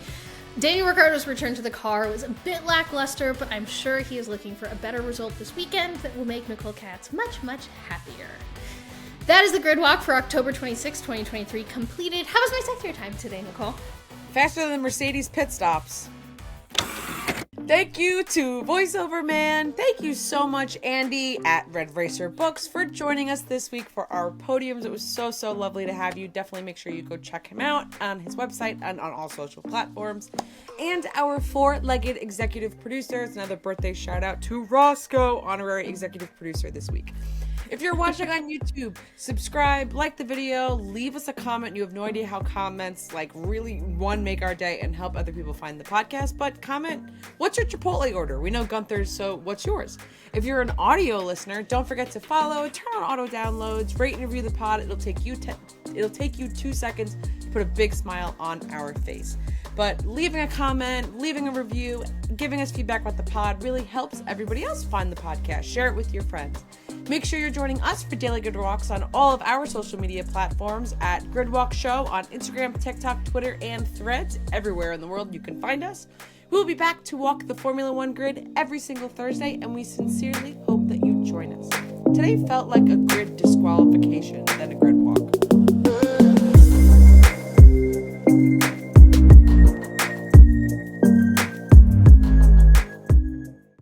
Daniel Ricciardo's return to the car was a bit lackluster, but I'm sure he is looking for a better result this weekend that will make Nicole Katz much, much happier. That is the grid walk for October 26, 2023 completed. How was my sector time today, Nicole? Faster than Mercedes pit stops. Thank you to VoiceOver Man. Thank you so much, Andy at Red Racer Books, for joining us this week for our podiums. It was so, so lovely to have you. Definitely make sure you go check him out on his website and on all social platforms. And our four-legged executive producers. Another birthday shout out to Roscoe, honorary executive producer this week. If you're watching on YouTube, subscribe, like the video, leave us a comment. You have no idea how comments really make our day and help other people find the podcast. But comment, what's your Chipotle order? We know Gunther's, so what's yours? If you're an audio listener, don't forget to follow, turn on auto downloads, rate and review the pod. It'll take you 2 seconds to put a big smile on our face. But leaving a comment, leaving a review, giving us feedback about the pod really helps everybody else find the podcast. Share it with your friends. Make sure you're joining us for Daily Grid Walks on all of our social media platforms at Gridwalk Show on Instagram, TikTok, Twitter, and Threads. Everywhere in the world you can find us. We'll be back to walk the Formula One grid every single Thursday, and we sincerely hope that you join us. Today felt like a grid disqualification than a grid